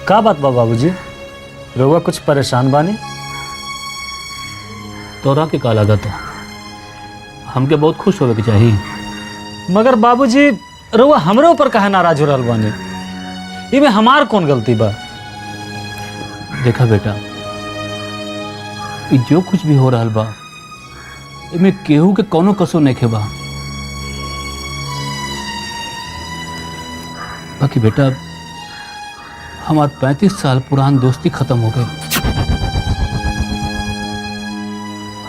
का बात बा बाबूजी, रउआ कुछ परेशान बानी? तोरा के का लागत है? हमके बहुत खुश होवे के चाहिए। मगर बाबूजी रउआ हमरे ऊपर काहे नाराज हो रहल बानी? इमे हमार कौन गलती बा? देखा बेटा, जो कुछ भी हो रहा बा इमे केहू के कोनो कसूर नहीं खे बा। बाकी बेटा, हमार 35 साल पुरान दोस्ती खत्म हो गई।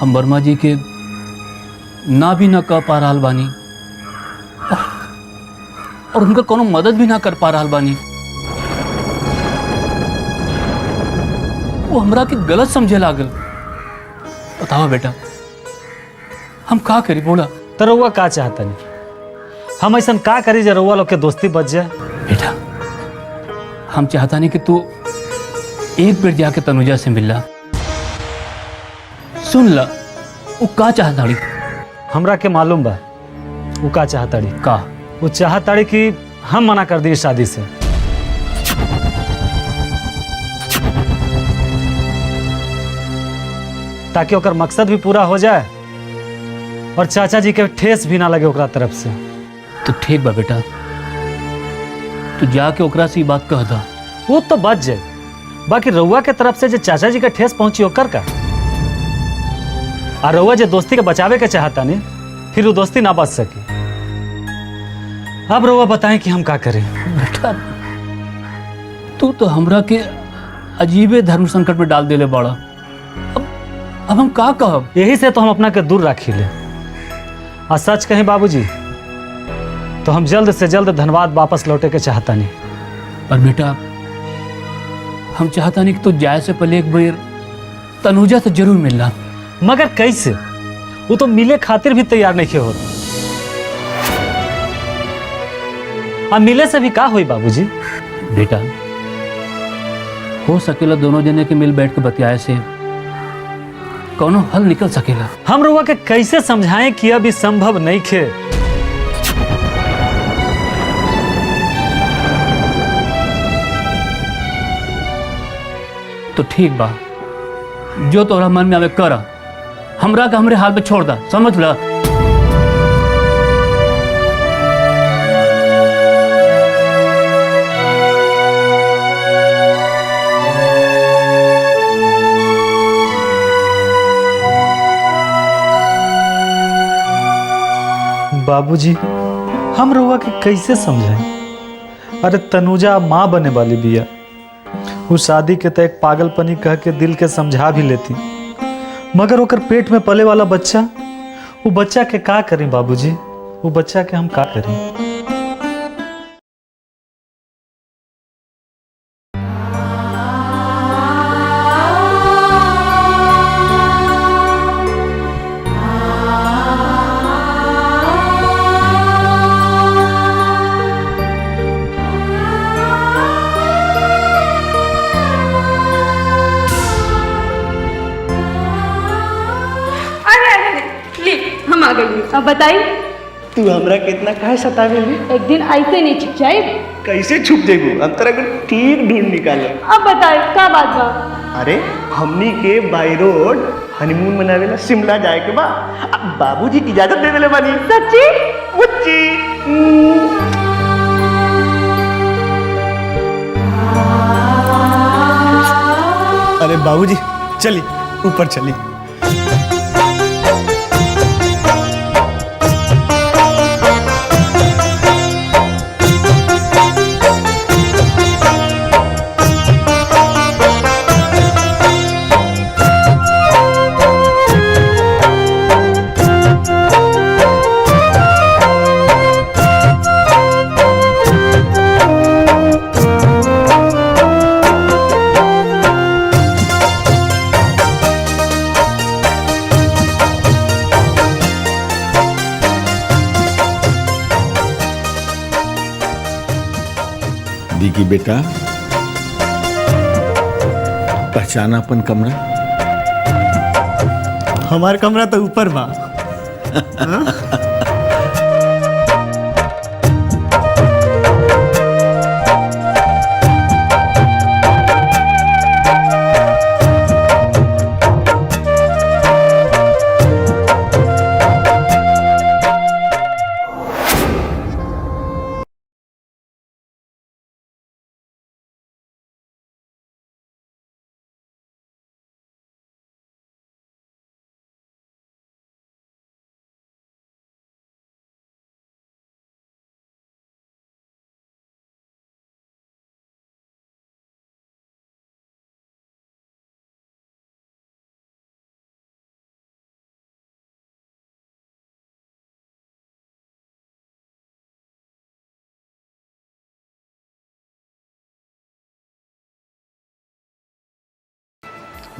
हम वर्मा जी के ना भी ना कह पा रहा बानी और उनका कोनो मदद भी ना कर पा रहा बानी। वो हमरा के गलत समझे लागल। बताओ बेटा, हम का करी बोला? तो रउआ का चाहता नहीं? हम ऐसा का करी जे रउआ लोग के दोस्ती बच जाए? बेटा, हम चाहता नहीं कि तू एक बार जाके तनुजा से मिल ला, सुन ला वो का चाहताड़ी। हमरा के मालूम बा वो का चाहताड़ी। का? वो चाहताड़ी कि हम मना कर दी शादी से। ताकि ओकर मकसद भी पूरा हो जाए और चाचा जी के ठेस भी ना लगे ओकरा तरफ से। तो ठीक बा बेटा, तू जाके ओकरा से बात कह दा। वो तो बच जाए, बाकी रउआ के तरफ से जो चाचा जी के ठेस पहुंची ओकर का। और रउआ जो दोस्ती के बचावे के चाहता नहीं, फिर वो दोस्ती ना बच सकी। अब रउआ बताएं कि हम का करें? बेटा, तू तो हमरा के अजीबे धर्म संकट में डाल देले बड़ा। अब हम का कहब? यही से तो हम अपना के दूर रखी ले। और सच कहें बाबूजी, तो हम जल्द से जल्द धनबाद वापस लौटे के चाहता नहीं। पर बेटा, हम चाहता नहीं कि तू जाए से पहले एक बार तनुजा से जरूर मिलना। मगर कैसे? वो तो मिले खातिर भी तैयार नहीं हो। अब मिले से भी का हुई बाबूजी? बेटा, हो सकेला दोनों जने के मिल बैठ के बतियाए से कोनो हल निकल सकेला। हम रउआ के कैसे समझाएं कि अभी संभव नहीं खे? तो ठीक बा, जो तोरा मन में आवे कर। हमरा का हमरे हाल पे छोड़ दा, समझ ला। बाबूजी, हम रउआ के कैसे समझाएं? अरे तनुजा माँ बने वाली बिया। वो शादी के तो एक पागलपनी कह के दिल के समझा भी लेती, मगर ओकर पेट में पले वाला बच्चा, वो बच्चा के का करें बाबूजी? वो बच्चा के हम का करें? अब बताई, तू हमरा कितना काहे सतावेली? एक दिन ऐसे नहीं छुप जाए। कैसे छुप जेबू? हम तरह को ठीक ढूंढ निकाले। अब बताई का बात बा? अरे हमनी के बाई रोड हनीमून मनावेला शिमला जाए के बा। अब बाबूजी इजाजत दे देले बानी। सच्ची? मुच्ची। अरे बाबूजी चली ऊपर चली। की बेटा, पहचाना अपन कमरा? हमार कमरा तो ऊपर बा।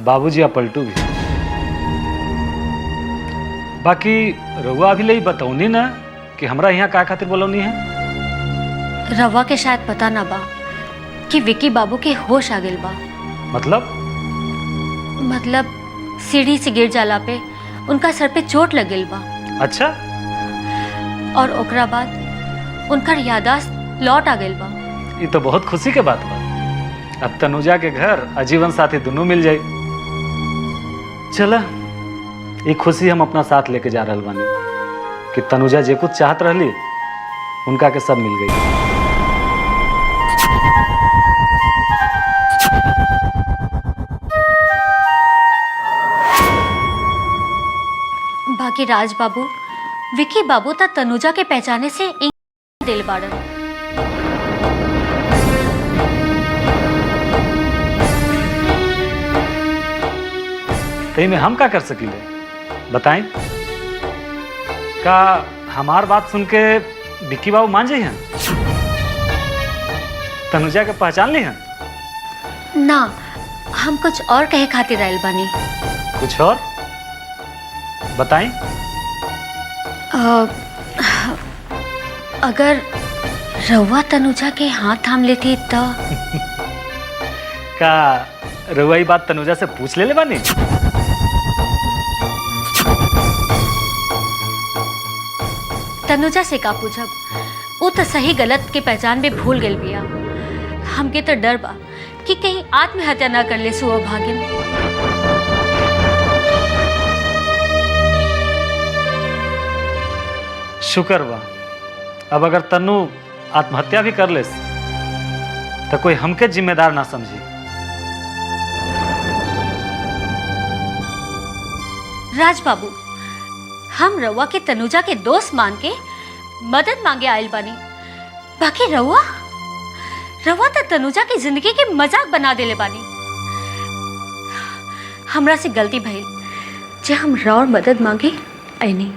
बाबूजी या पलटू भी। बाकी रउआ अभी ले बताऊनी ना कि हमरा यहाँ का खातिर बोलौनी है। रवा के शायद पता ना बा कि विकी बाबू के होश आ गइल बा। मतलब सीढ़ी से गिर जाला पे उनका सर पे चोट लग गइल बा। अच्छा। और ओकरा बाद उनकर यादाश्त लौट आ गइल बा। ये तो बहुत खुशी के बात बा। अब तनुजा के घर आजीवन साथी दोनों मिल जाए। चला ये खुशी हम अपना साथ लेके जा रहल बानी कि तनुजा जे कुछ चाहत रहली उनका के सब मिल गई। बाकी राज बाबू विकी बाबू ता तनुजा के पहचाने से दिल बाड़न। तही में हम का कर सकीले बताएं? का हमार बात सुन के विक्की बाबू मान जाइए? तनुजा के पहचान ली हैं? ना, हम कुछ और कहे खातिर आइल बानी। कुछ और बताएं? अगर रउआ तनुजा के हाथ थाम लेती तो। का रउआ बात तनुजा से पूछ ले बानी? तनुजा से का पूछब? वो तो सही गलत के पहचान में भूल गइल बिया। हमके तो डर बा कि कहीं आत्महत्या ना कर ले सौभाग्यन। शुक्र बा अब अगर तन्नू आत्महत्या भी कर ले तो कोई हमके जिम्मेदार ना समझी। राज बाबू, हम रउआ के तनुजा के दोस्त मान के मदद मांगे आयल बानी। बाकी रउआ तो तनुजा की जिंदगी के मजाक बना देले बानी। हमरा से गलती भइल जे हम और मदद मांगे आईनी।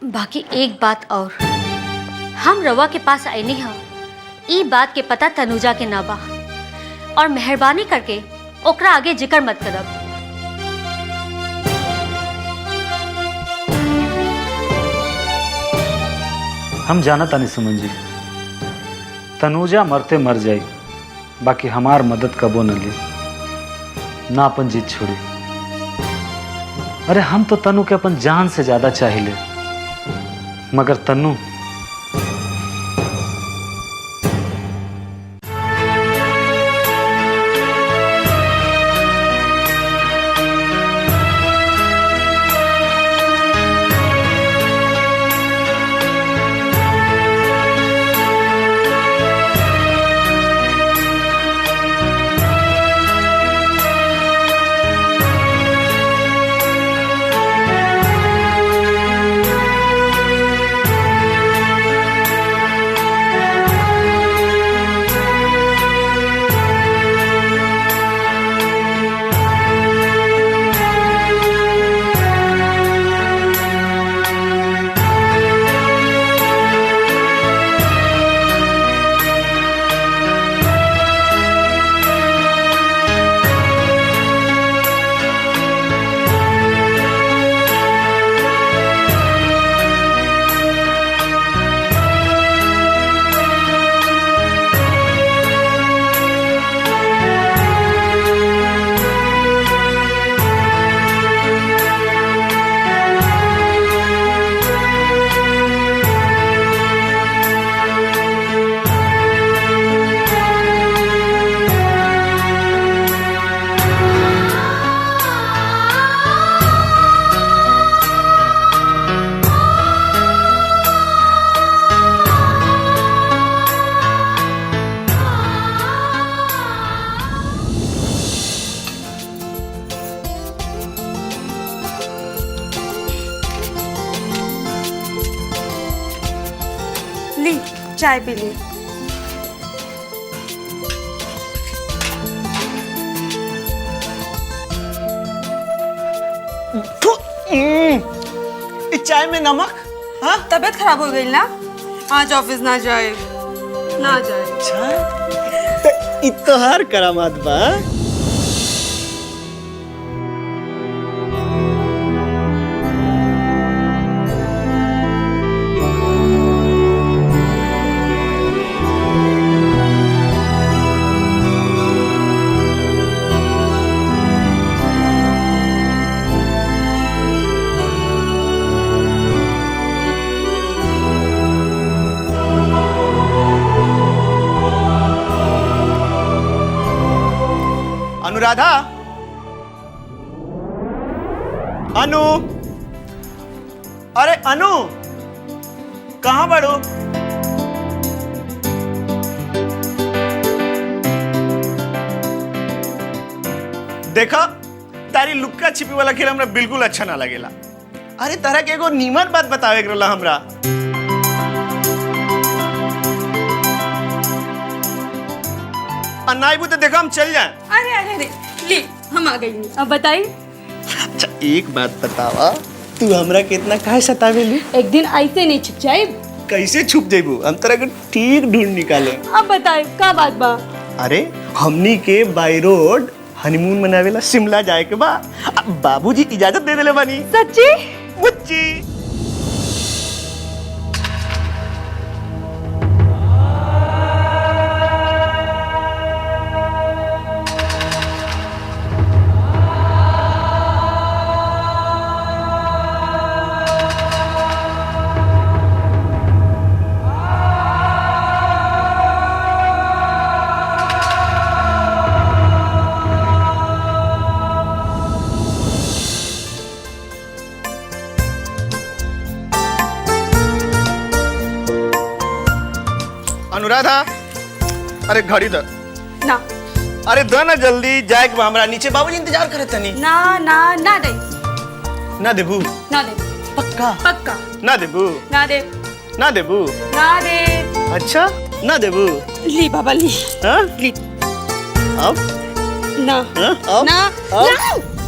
बाकी एक बात और, हम रवा के पास आईनी हा ई बात के पता तनुजा के ना बा और मेहरबानी करके ओकरा आगे जिक्र मत करब। हम जाना तानी सुमन जी, तनुजा मरते मर जाई, बाकी हमार मदद कबो न ली, ना अपन जीत छोड़ी। अरे हम तो तनु के अपन जान से ज्यादा चाहिए, मगर तनु ली चाय पी ली। इस चाय में नमक? हाँ? तबीयत खराब हो गई ना, आज ऑफिस ना जाए ना जाए। अच्छा इ तोहार करामात बा। अनुराधा, अनु, अरे अनु, कहाँ बढ़ो? देखा, तारी लुक्का छिपी वाला खेल हमरा बिल्कुल अच्छा ना लगेला। अरे तारा के एगो नीमन बात बतावे के रहला हमरा। नाइबू तो देखा हम चल जाए। अरे अरे अरे ले हम आ गई। अब बताई। अच्छा एक बात बतावा, तू हमरा कितना काहे सतावेली? एक दिन ऐसे नहीं छिप जाए। कैसे छुप जेबू? हम तरह के ठीक ढूंढ निकाले। अब बताए का बात बा? अरे हमनी के बाई रोड हनीमून मनावेला शिमला जाए के बा। बाबूजी इजाजत दे देले बानी। सच्ची? मुच्ची। अनुराधा, अरे घड़ी दे ना। अरे दे ना जल्दी, जाए के बा हमरा। नीचे बाबूजी इंतजार करे तनी। ना ना ना दे। ना देबू? ना दे। पक्का? पक्का। ना देबू? ना दे। ना देबू? ना दे। अच्छा ना देबू? ली बाबा ली। हाँ? ली। अब? ना। हाँ? अब? ना। अब? ना।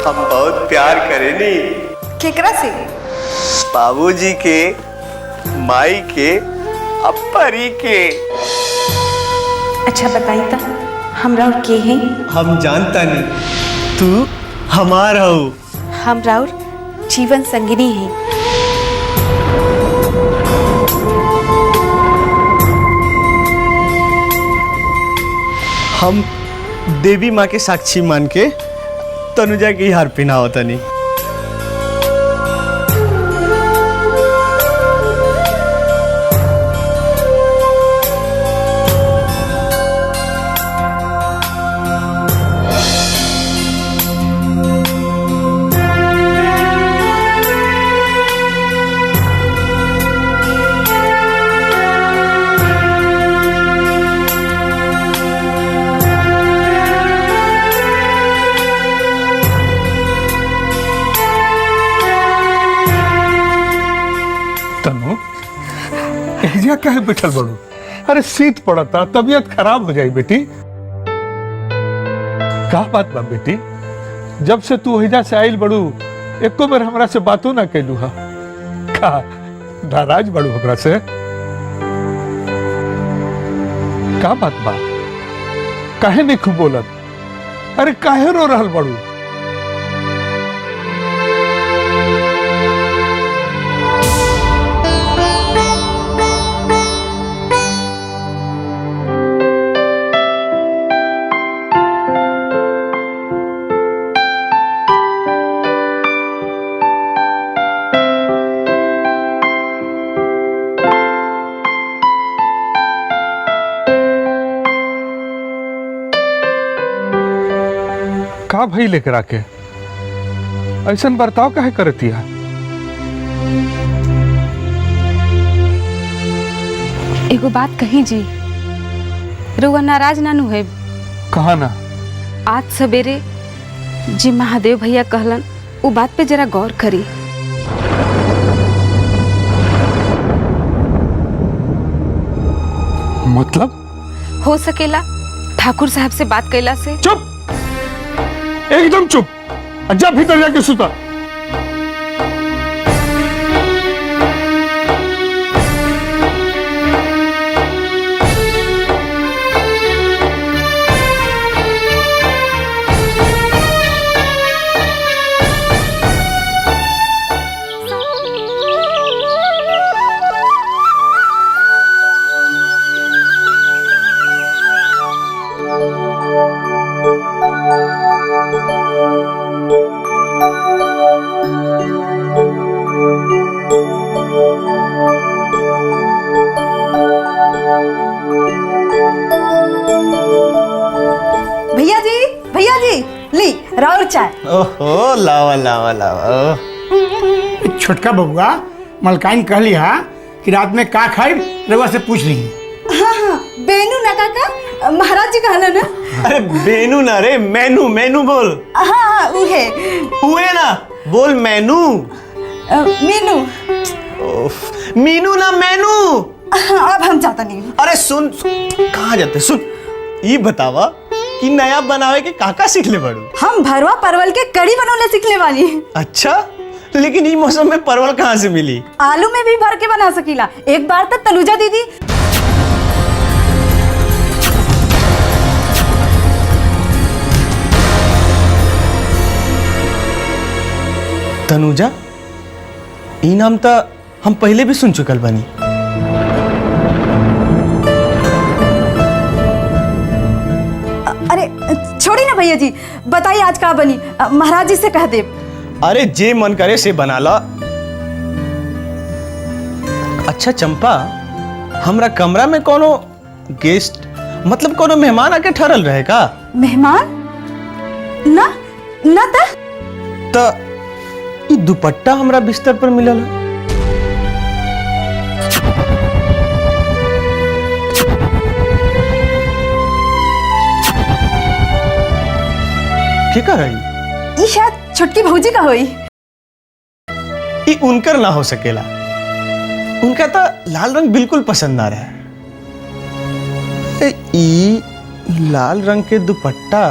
हम बहुत प्यार करेनी। केकरा से? बाबूजी के, माई के, अपरी के। अच्छा बताई तो हमरा और के हैं? हम जानता नहीं, तू हमार हो। हमरा और जीवन संगिनी है। हम देवी माँ के साक्षी मान के तनुजा की हार पहनाओ तनी। कहे बैठल बड़ू? अरे शीत पड़ता, तबीयत खराब हो जाई बेटी। का बात बा बेटी? जब से तू हिजा से आइल बड़ू एको बार हमरा से बातों ना कैलू हा। का नाराज बड़ू हमरा से? का बात बा? काहे नहीं खूब बोलत? अरे काहे रो रहल बड़ू? का भाई लेकर आके ऐसा बर्ताव काहे करती है? एगो बात कही जी, रुआ नाराज नानू है। कहा ना? आज सवेरे जी महादेव भैया कहलन वो बात पे जरा गौर करी। मतलब? हो सकेला ठाकुर साहब से बात कैला से। चुप, एकदम चुप। जा भीतर जाके सुता। भैया जी ली राउर चाय। ओहो लावा लावा लावा। छोटका बबुआ मलकाइन कहली हा कि रात में का खाई रवा से पूछ ली। हाँ हाँ बेनू ना काका, महाराज जी कहला ना। अरे बेनू ना रे, मेनू मेनू बोल। हाँ हाँ उहे हुए ना बोल, मेनू। मीनू। मीनू ना मेनू। अब हम जाता नहीं। अरे सुन, कहाँ जाते? सुन, ये बतावा कि नया बनावे के काका सीख ले बड़ू? हम भरवा परवल के कड़ी बनाने सीखने वाली। अच्छा, लेकिन ये मौसम में परवल कहाँ से मिली? आलू में भी भर के बना सकीला। एक बार तो तनुजा दीदी। तनुजा? ई नाम तो हम पहले भी सुन चुकल बानी। अरे छोड़ी ना भैया जी, बताइए आज का बनी, महाराज जी से कह दे। अरे जे मन करे से बना ला। अच्छा चंपा, हमरा कमरा में कोनो गेस्ट मतलब कोनो मेहमान आके ठहरल रहे का? मेहमान? ना ना त ई दुपट्टा हमरा बिस्तर पर मिलल। क्या कर रही? ये शायद छुटकी भौजी का होई। ये उनकर ना हो सकेला, उनका तो लाल रंग बिल्कुल पसंद ना रहा। ई लाल रंग के दुपट्टा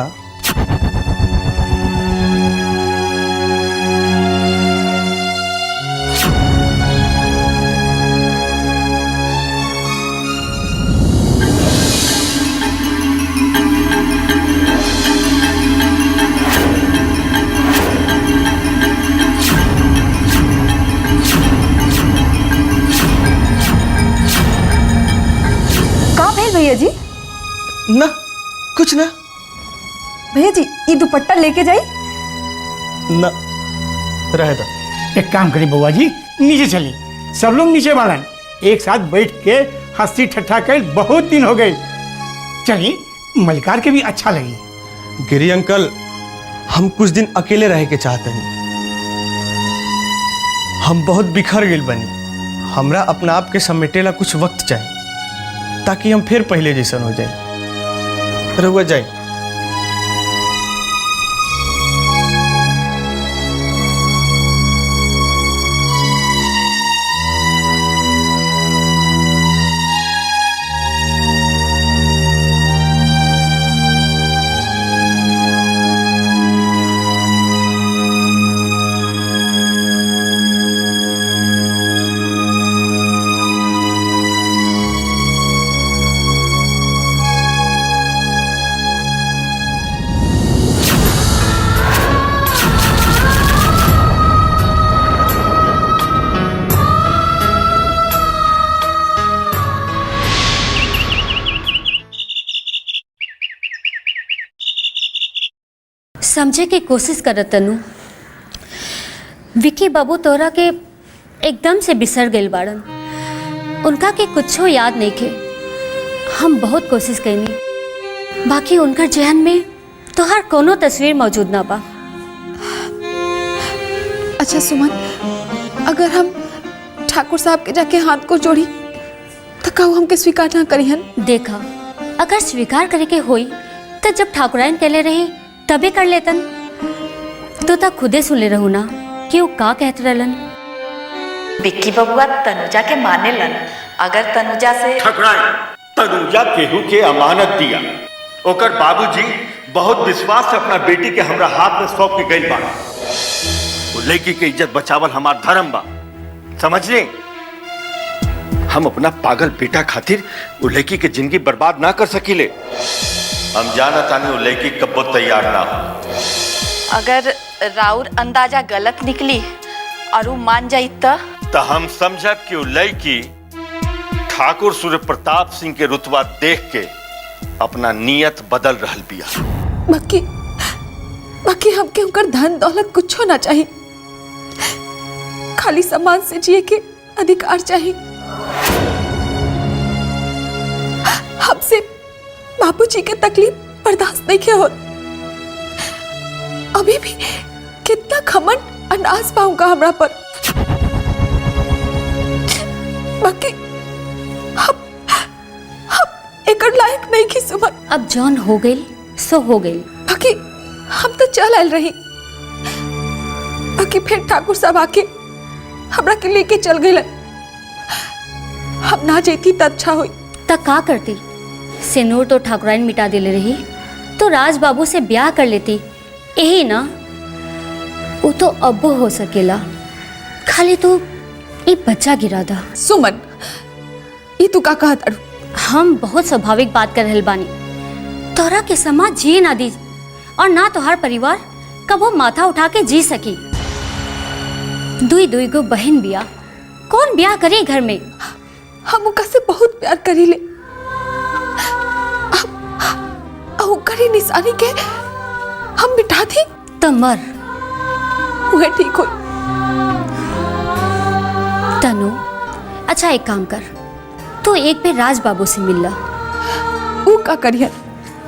भैया जी? ना कुछ ना। भैया जी ये दुपट्टा लेके जाई ना, रहे दो। एक काम करी बउआ जी, नीचे चली, सब लोग नीचे वालन एक साथ बैठ के हंसी ठट्ठा कर बहुत दिन हो गए। चलिए, मलिकार के भी अच्छा लगी। गिरी अंकल, हम कुछ दिन अकेले रह के चाहते हैं। हम बहुत बिखर गए बनी। हमरा अपना आप के समेटेला कुछ वक्त चाहिए ताकि हम फिर पहले जैसन हो जाए। रहुआ जाए। समझे की कोशिश करत तनु। विकी बाबू तोरा के एकदम से बिसर गइल बाड़न। उनका के कुछो याद नहीं के। हम बहुत कोशिश कैनी, बाकी उनकर जहन में तोहर कोनो तस्वीर मौजूद ना बा। अच्छा सुमन, अगर हम ठाकुर साहब के जाके हाथ को जोड़ी तो कहू हमके स्वीकार ना करिहन? देखा, अगर स्वीकार करे के होई तो जब ठाकुराइन कहले रही तबे कर लेतन। तो तक खुदे सुन ले रहू ना कि वो का कहत रहलन। विक्की बबुआ तनुजा के माने लन। अगर तनुजा से ठकराए तनुजा केहू के अमानत दिया। ओकर बाबूजी बहुत विश्वास से अपना बेटी के हमरा हाथ में सौंप के गइल बाड़ा। वो लड़की के इज्जत बचावल हमार धर्म बा, समझले? हम अपना पागल बेटा खातिर वो लड़की के जिंदगी बर्बाद ना कर सकीले। हम जाना तानी वो लड़की कब्बो तैयार ना हो। अगर राउर अंदाजा गलत निकली और वो मान जाई तो हम समझब कि वो लड़की ठाकुर सूर्य प्रताप सिंह के रुतबा देख के अपना नियत बदल रहल बिया। बाकी हमके उनकर धन दौलत कुछ ना चाहिए, खाली सम्मान से जिए के अधिकार चाहिए। हमसे बाबूजी के तकलीफ बर्दाश्त नहीं के होत। अभी भी कितना घमंड और नाज पाऊंगा हमरा पर। बाकी हम एकर लायक नहीं की सुमन। अब जौन हो गई सो हो गई। बाकी हम तो चल आयल रही, बाकी फिर ठाकुर साहब आके हमरा के लेके चल गए। हम ना जेती तो अच्छा हुई। तक का करती? सिनूर तो ठाकुराइन मिटा दिले रही तो राज बाबू से ब्याह कर लेती। यही ना, वो तो अब हो सकेला। खाली तू ये बच्चा गिरा दा। सुमन, ये तू का कहत अड़ू? हम बहुत स्वाभाविक बात कर रहल बानी। तोरा के समाज जिए ना दी और ना तोहार परिवार कबो माथा उठा के जी सकी। दुई दुई गो बहन बिया, कौन ब्याह करे घर में? हम उनका से बहुत प्यार करीले। करी निशानी के हम मिटा दी तो मर। वह ठीक हो। तनु, अच्छा एक काम कर, तू एक पे राज बाबू से मिल ला। वो का करियन?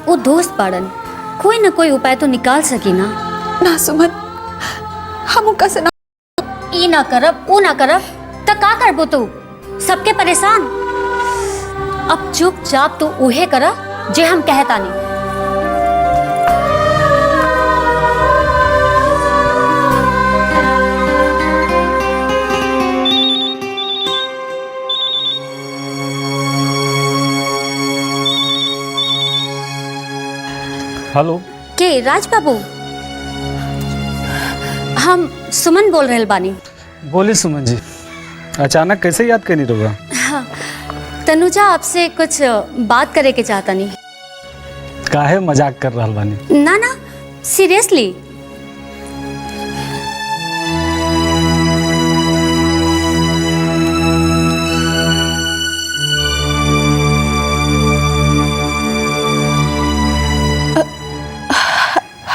वो दोस्त बाड़न, कोई ना कोई उपाय तो निकाल सकी ना। ना सुमन, हम उनका से ना। ई ना करब, वो ना करब, तो का करबो तू? सबके परेशान। अब चुपचाप तो उहे करा जे हम कहता नहीं। हेलो, के राज बाबू? हम सुमन बोल रहे बानी। बोली सुमन जी, अचानक कैसे याद करनी रहुआ? हाँ, तनुजा आपसे कुछ बात करे के चाहता नहीं। काहे मजाक कर रहा बानी? ना ना, सीरियसली।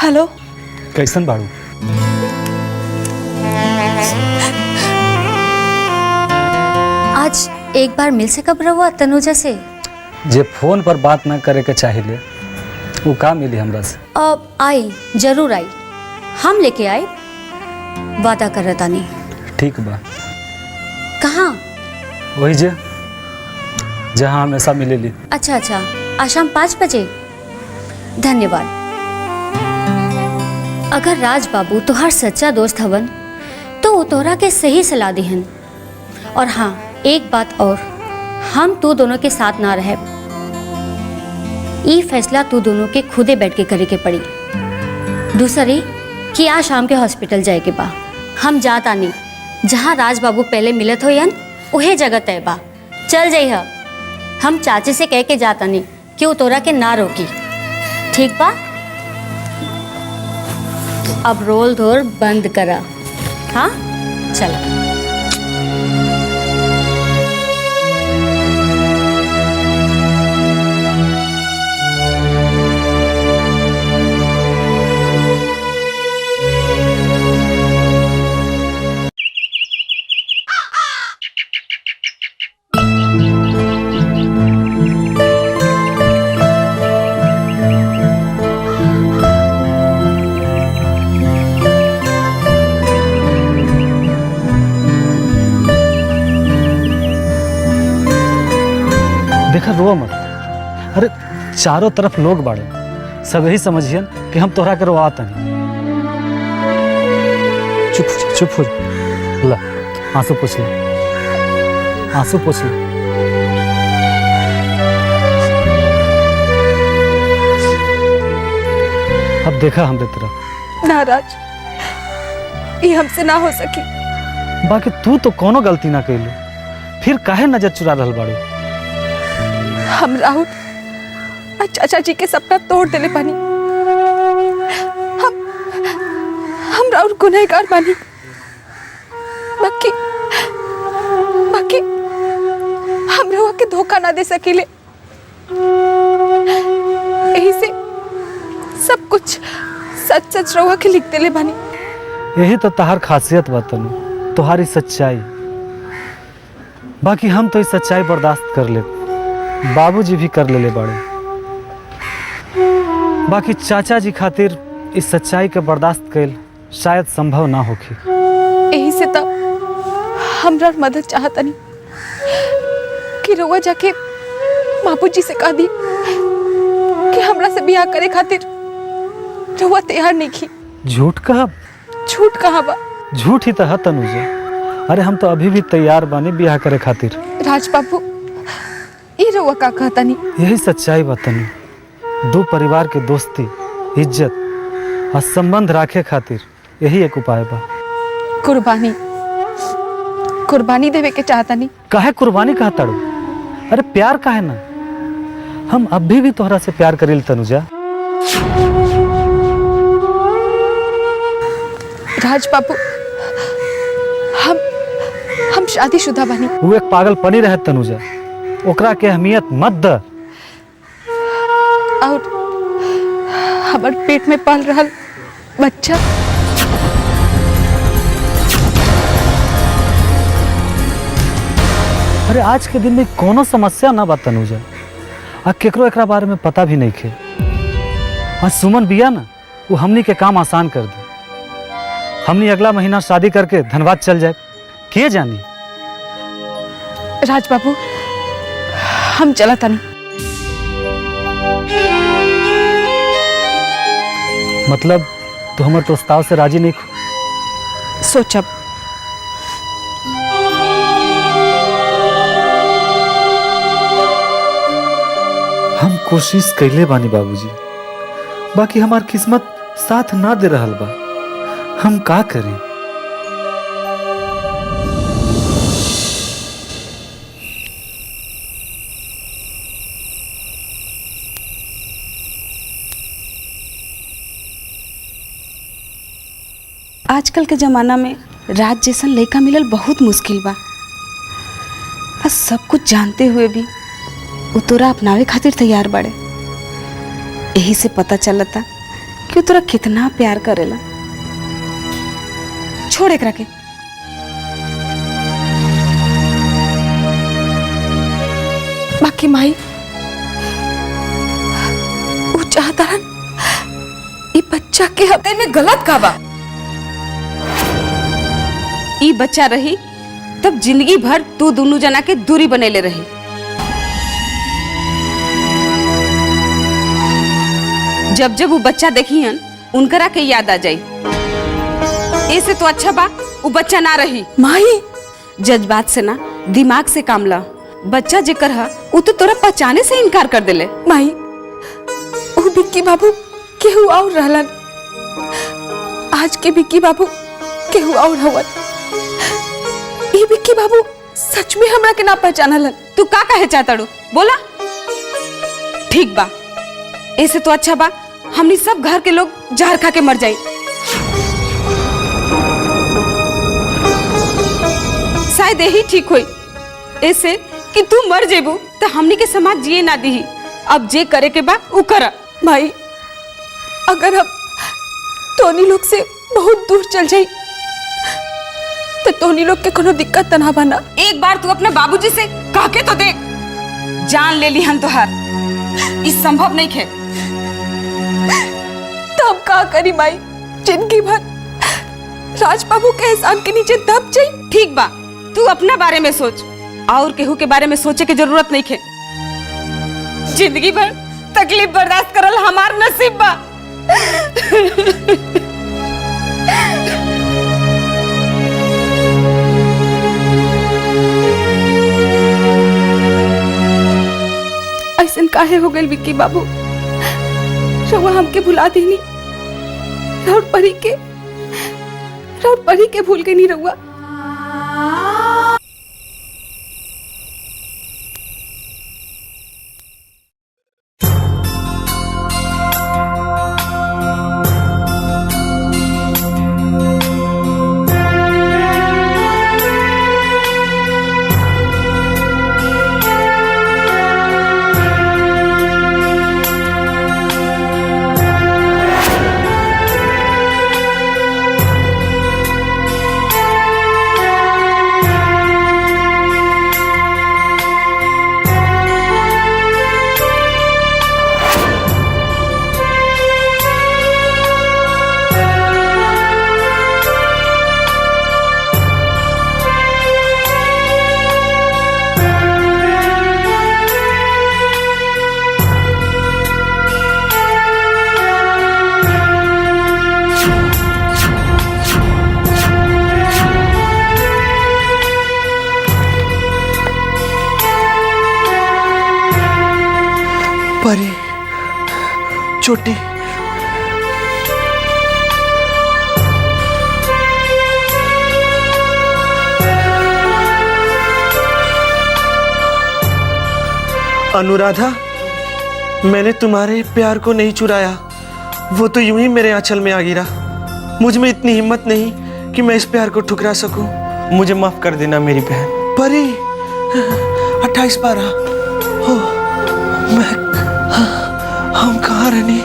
हेलो, कैसन बाड़ू? आज एक बार मिल से कब रहुआ तनुजा से? जे फोन पर बात ना करे के चाहिए वो का मिली हमरा से? अब आई, जरूर आई। हम लेके आए, वादा कर रहा तानी। ठीक बा। कहाँ? वही जे जहाँ हमेशा मिलेली। अच्छा अच्छा, आज शाम 5 बजे। धन्यवाद। अगर राज बाबू तोहार सच्चा दोस्त हवन तो वो तोहरा के सही सलाह दिहन। और हाँ, एक बात और, हम तू दोनों के साथ ना रहे। ये फैसला तू दोनों के खुदे बैठ के करे के पड़ी। दूसरी कि आज शाम के हॉस्पिटल जाए के बा। हम जाता नहीं, जहाँ राज बाबू पहले मिलत हो यन उहे जगह तय बा। चल जाइह। हम चाची से कह के जाता नहीं कि वो तोरा के ना रोकी। ठीक बा? अब रोल धोर बंद करा। हाँ, चला। रो मत। अरे चारों तरफ लोग बाड़े, सब यही समझियन कि हम तोहरा के रोआत नहीं। चुप हो जा। ला आंसू पोछ ले, आंसू पोछ ले। अब देखा हमरे तरफ। नाराज, ये हमसे ना हो सकी। बाकी तू तो कोनो गलती ना कैलू, फिर काहे नजर चुरा रहल बाड़ू? हम राहुल और चाचा जी के सपना तोड़ देले बानी। हम राहुल गुनहगार बानी। बाकी हम रहुआ के धोखा ना दे सकीले। यही से सब कुछ सच सच रहुआ के लिख देले बानी। यही तो तहार खासियत बा तनु, तुम्हारी सच्चाई। बाकी हम तो इस सच्चाई बर्दाश्त कर ले, बाबूजी भी कर ले बाड़े। बाकी चाचा जी खातिर इस सच्चाई के बर्दाश्त कैल शायद संभव ना होखी। यही से तब हमरा मदद चाहता नहीं कि रउआ जाके बाबूजी से कह दी कि हमरा से बियाह करे खातिर रउआ तैयार नहीं की। झूठ कहा? झूठ कहा बा? झूठ ही तो है तनुजा। अरे हम तो अभी भी तैयार बानी बियाह करे खातिर। राज बाबू, ये रउआ का कहता नहीं? यही सच्चाई बा तनु। दो परिवार के दोस्ती, इज्जत और संबंध राखे खातिर यही एक उपाय बा। कुर्बानी देवे के चाहता नहीं। काहे कुर्बानी कहता रू? अरे प्यार काहे ना? हम अभी भी तोहरा से प्यार करिल तनुजा। राज बाबू, हम शादीशुदा बनी। वो एक पागलपनी रहे तनुजा, ओकरा के अहमियत मत द। और हमार पेट में पल रहा बच्चा, अरे आज के दिन में कोनो समस्या ना बा तनुजा, आ केकरो एकरा बारे में पता भी नहीं खे। आज सुमन बिया ना, वो हमनी के काम आसान कर दे। हमनी अगला महीना शादी करके धनबाद चल जाए, के जानी। राज बाबू, हम चला तनी। मतलब तू हमारे प्रस्ताव से राजी नहीं हो? सोचब। हम कोशिश कैले बानी बाबूजी, बाकी हमार किस्मत साथ ना दे रहल बा। हम का करें? आजकल के जमाना में राज जैसन लड़का मिलल बहुत मुश्किल बा। बस सब कुछ जानते हुए भी वो तोरा अपनावे खातिर तैयार बाड़े। यही से पता चलता कि वो तोरा कितना प्यार करेला। छोड़ एकरा के। बाकी माई, वो चाहता ये बच्चा के हफ्ते में गलत का बा। ई बच्चा रही तब जिंदगी भर तू दोनों जना के दूरी बनेले रही। जब जब वो बच्चा देखियन उनकरा के याद आ जाई। ऐसे तो अच्छा बा वो बच्चा ना रही। माई, जज्बात से ना दिमाग से काम ला। बच्चा जेकर हा वो तो तोरा पहचाने से इनकार कर देले। माई, वो बिक्की बाबू केहू और रहलन। आज के बिक्की बाबू केहू और हवन। ये बिक्की बाबू सच में हमरा के ना पहचानलन। तू का कहे चाहता रू? बोला। ठीक बा, ऐसे तो अच्छा बा हमनी सब घर के लोग जहर खा के मर जाए। शायद यही ठीक होई। ऐसे कि तू मर जेबू तो हमनी के समाज जिए ना दी। अब जे करे के बा उ करा। माई, अगर हम तोनी लोग से बहुत दूर चल जाई तो तोनी लोग के कोनो दिक्कत ना बना। एक बार तू अपने बाबूजी से कह के तो देख। जान ले ली हम तोहार, इस संभव नहीं खे। तब का करी माई? जिंदगी भर राज बाबू के एहसान के नीचे दब जाई। ठीक बा, तू अपना बारे में सोच और केहू के बारे में सोचे की जरूरत नहीं खे। जिंदगी भर तकलीफ बर्दाश्त करल हमार नसीब बा। ऐसन काहे हो गए विक्की बाबू? रउआ हमके भुला देनी, राउर परी के भूल गई नहीं रउआ। परी, छोटी, अनुराधा, मैंने तुम्हारे प्यार को नहीं चुराया, वो तो यूं ही मेरे आंचल में आ गिरा। मुझ में इतनी हिम्मत नहीं कि मैं इस प्यार को ठुकरा सकूं। मुझे माफ कर देना मेरी बहन। परी, 28-12 हो, हम कहाँ रहने?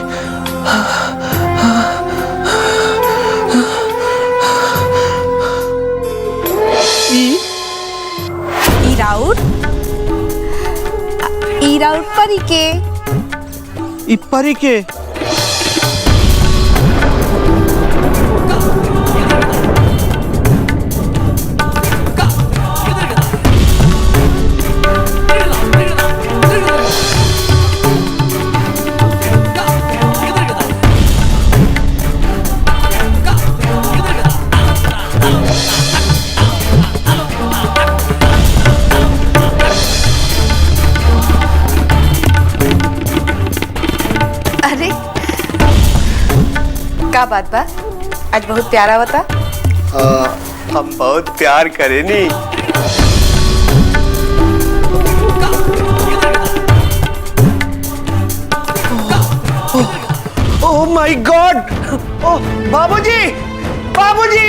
ई राउट परी के। परी के का बात बा? आज बहुत प्यारा बता। हम बहुत प्यार करेनी। Oh my God! ओह बाबूजी, बाबूजी,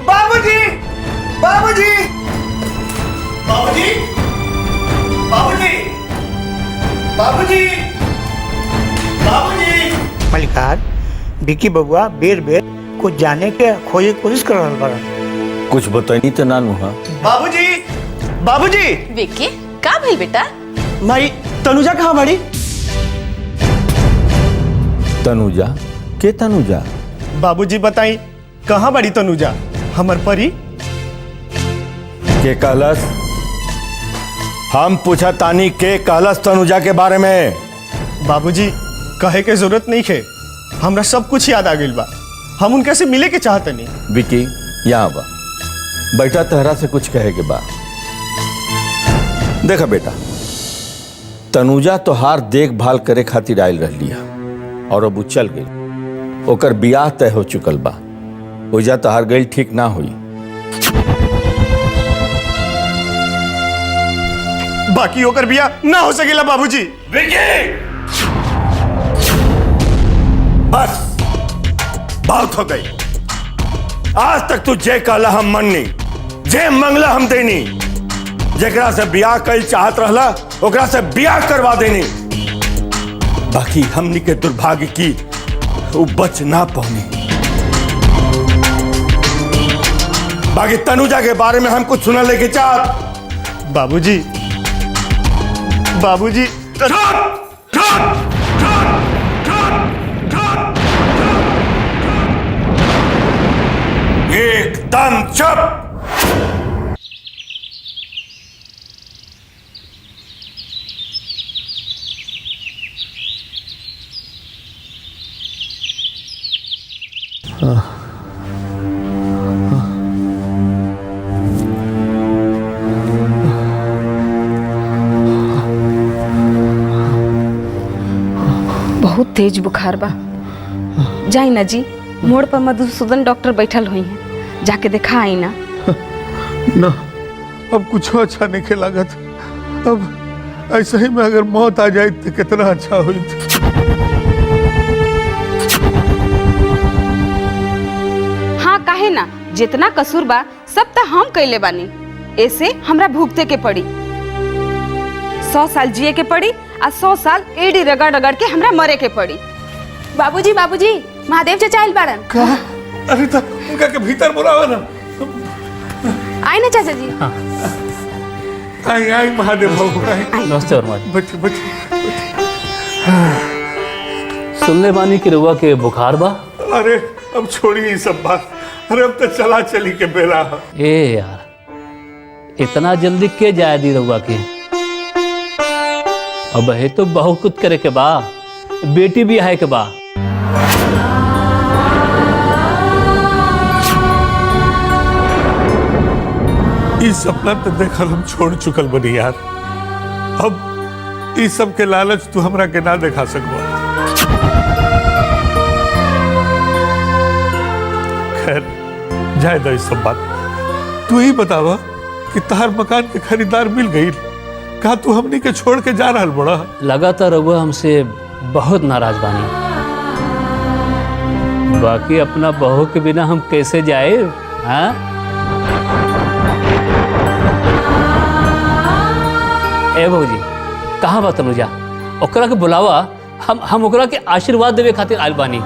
बाबूजी, बाबूजी, बाबूजी, बाबूजी, बाबूजी, बाबूजी। मलिकार, विक्की बबुआ बेर बेर कुछ जाने के खोजे कोशिश कर रहा बड़ा। कुछ बताई तो नानू। हाँ बाबूजी, बाबूजी। विक्की, का भइल बेटा? माई, तनुजा कहाँ बड़ी? तनुजा? के तनुजा? बाबूजी बताई, कहाँ बड़ी तनुजा? हमर परी के कहलस? हम पूछा तानी के कहलस तनुजा के बारे में? बाबूजी, कहे के जरूरत नहीं है, हमरा सब कुछ याद आ गइल बा। हम उनके से मिले के चाहते नहीं। विकी, यहाँ बा, बेटा तहरा से कुछ कहे के बा। देखा बेटा, तनुजा तो हार देखभाल करे खातिर आयल रह लिया और अब चल गई। ओकर बियाह तय हो चुकल बा। ओजा तो हार गई ठीक ना हुई। बाकी ओकर बियाह ना हो सकेला बाबूजी। विकी, बस बहुत हो गई। आज तक तू जे कहला हम मननी, जे मंगला हम देनी, जेकरा से ब्याह कल चाहत रहला ओकरा से ब्याह करवा देनी। बाकी हमनी के दुर्भाग्य की वो बच ना पौनी। बाकी तनुजा के बारे में हम कुछ सुना लेके चाहत। बाबूजी, बाबूजी, एकदम चुप। बहुत तेज बुखार बा। जाई ना जी, मोड़ पर मधुसूदन डॉक्टर बैठल हुई हैं, जाके देखा आई ना। ना, अब कुछ अच्छा नहीं के लागत। अब ऐसे ही में अगर मौत आ जाए तो कितना अच्छा हुई। हाँ काहे ना, जितना कसूर बा सब तो हम कैले बानी। ऐसे हमरा भुगते के पड़ी। 100 साल जिए के पड़ी और 100 साल एड़ी रगड़ रगड़ के हमरा मरे के पड़ी। बाबूजी बाबूजी, महादेव चाचा आइल बाड़न। अरे तो उनका के भीतर बुलावा ना। आई ना चाचा जी। आई आई महादेव बाबू आई। नमस्ते वर्मा जी। बच्चे बच्चे सुनले बानी कि रउआ के बुखार बा। अरे अब छोड़िए ये सब बात। अरे अब तो चला चली के बेला है। ए यार, इतना जल्दी के जाए दी रउआ के? अब है तो बहुत कुछ करे के बा, बेटी भी है के बा। इस सपना तो देखल हम छोड़ चुकल बनी यार। अब इस सब के लालच तू हमरा के ना दिखा सकबो। खैर जाए दो इस सब बात। तू ही बतावा कि तहार मकान के खरीदार मिल गई। कहा तू हमनी के छोड़ के जा रहा बड़ा? लगातार रउआ हमसे बहुत नाराज बानी। बाकी अपना बहू के बिना हम कैसे जाए? हाँ ए भौजी, कहाँ बा तनुजा? ओकरा के बुलावा। हम ओकरा के आशीर्वाद देवे खातिर आइल बानी।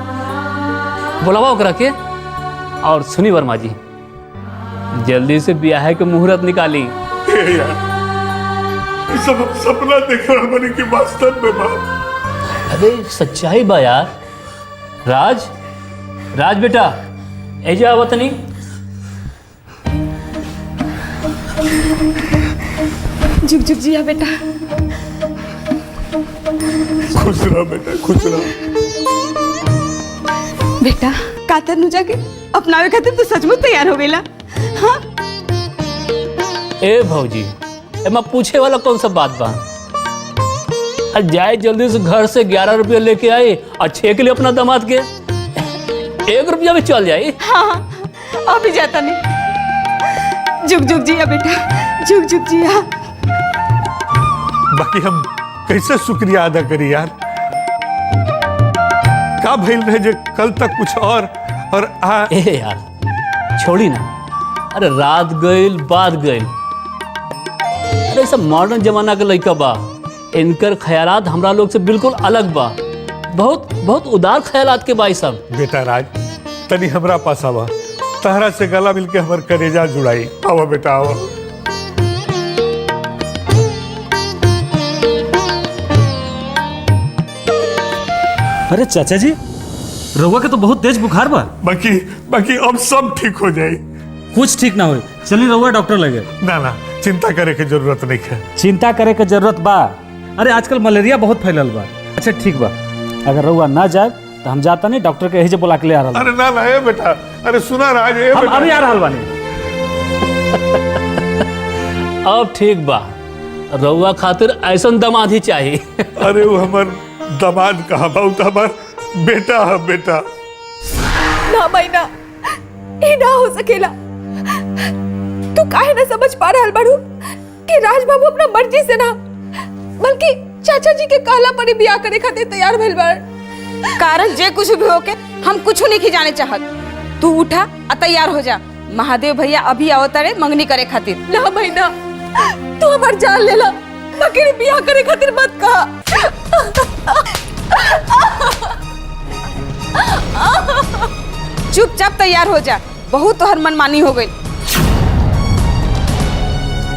बुलावा ओकरा के। और सुनी वर्मा जी, जल्दी से ब्याह के मुहूर्त निकाली। यार सब सपना देख रहा बनी कि वास्तव में बात। अरे सच्चाई बा यार। राज बेटा, ऐजा आवतनी। झुक झुक जिया बेटा। खुश रहो बेटा, खुश रहो। बेटा का तनुजा के अपनावे खातिर तो सचमुच तैयार हो गईला। हाँ ए भौजी, एमा पूछे वाला कौन सा बात बा? जाए जल्दी से घर से 11 रुपया लेके आए और 6 के लिए अपना दामाद के 1 रुपया में चल जाए। हाँ अभी जाता नहीं। झुक झुक जिया बेटा, झुक झुक जिया। बाकी हम कैसे शुक्रिया अदा करी यार। का भइल रहे जो कल तक कुछ और ए यार छोड़ी ना। अरे रात गइल बात गइल। अरे सब मॉडर्न जमाना के लड़का बा। इनकर ख्यालात हमरा लोग से बिल्कुल अलग बा। बहुत बहुत उदार ख्यालात के बा सब। बेटा राज, तनी हमरा पास आवा। तहरा से गला मिल के हमर करेजा जुड़ाई। आवा बेटा आवा। अरे चाचा जी, रउआ के तो बहुत तेज बुखार बा। बाकी अब सब ठीक हो जाए। कुछ ठीक ना हो। चलिए रउआ डॉक्टर लगे। ना चिंता करे के जरूरत नहीं है। चिंता करे के जरूरत बा। अरे आजकल मलेरिया बहुत फैलल बा। अच्छा ठीक बा, अगर रउआ ना जाए तो हम जाता नहीं, डॉक्टर के यही जे बुला के ले आ रहा। अरे ना ए बेटा, अरे सुना राज, हम अभी आ रहल बानी। अब ठीक बा। रउआ खातिर ऐसन दामाद ही चाहिए। अरे वो हमर दामाद कहा बहुत हमार बेटा है। बेटा ना भाई ना, ये ना हो सकेला। तू काहे ना समझ पा रहा बाड़ू कि राज बाबू अपना मर्जी से ना बल्कि चाचा जी के कहला पर ही ब्याह करे खातिर तैयार भइल बाड़। कारण जे कुछ भी होके हम कुछ नहीं जाने चाहत। तू उठा और तैयार हो जा। महादेव भैया अभी आओ तारे मंगनी करे खातिर। ना भाई ना, तू हमार जान लेला, बाकी ब्याह करे खातिर मत कहा। चुपचाप तैयार हो जा। बहुत तोहर मनमानी हो गई।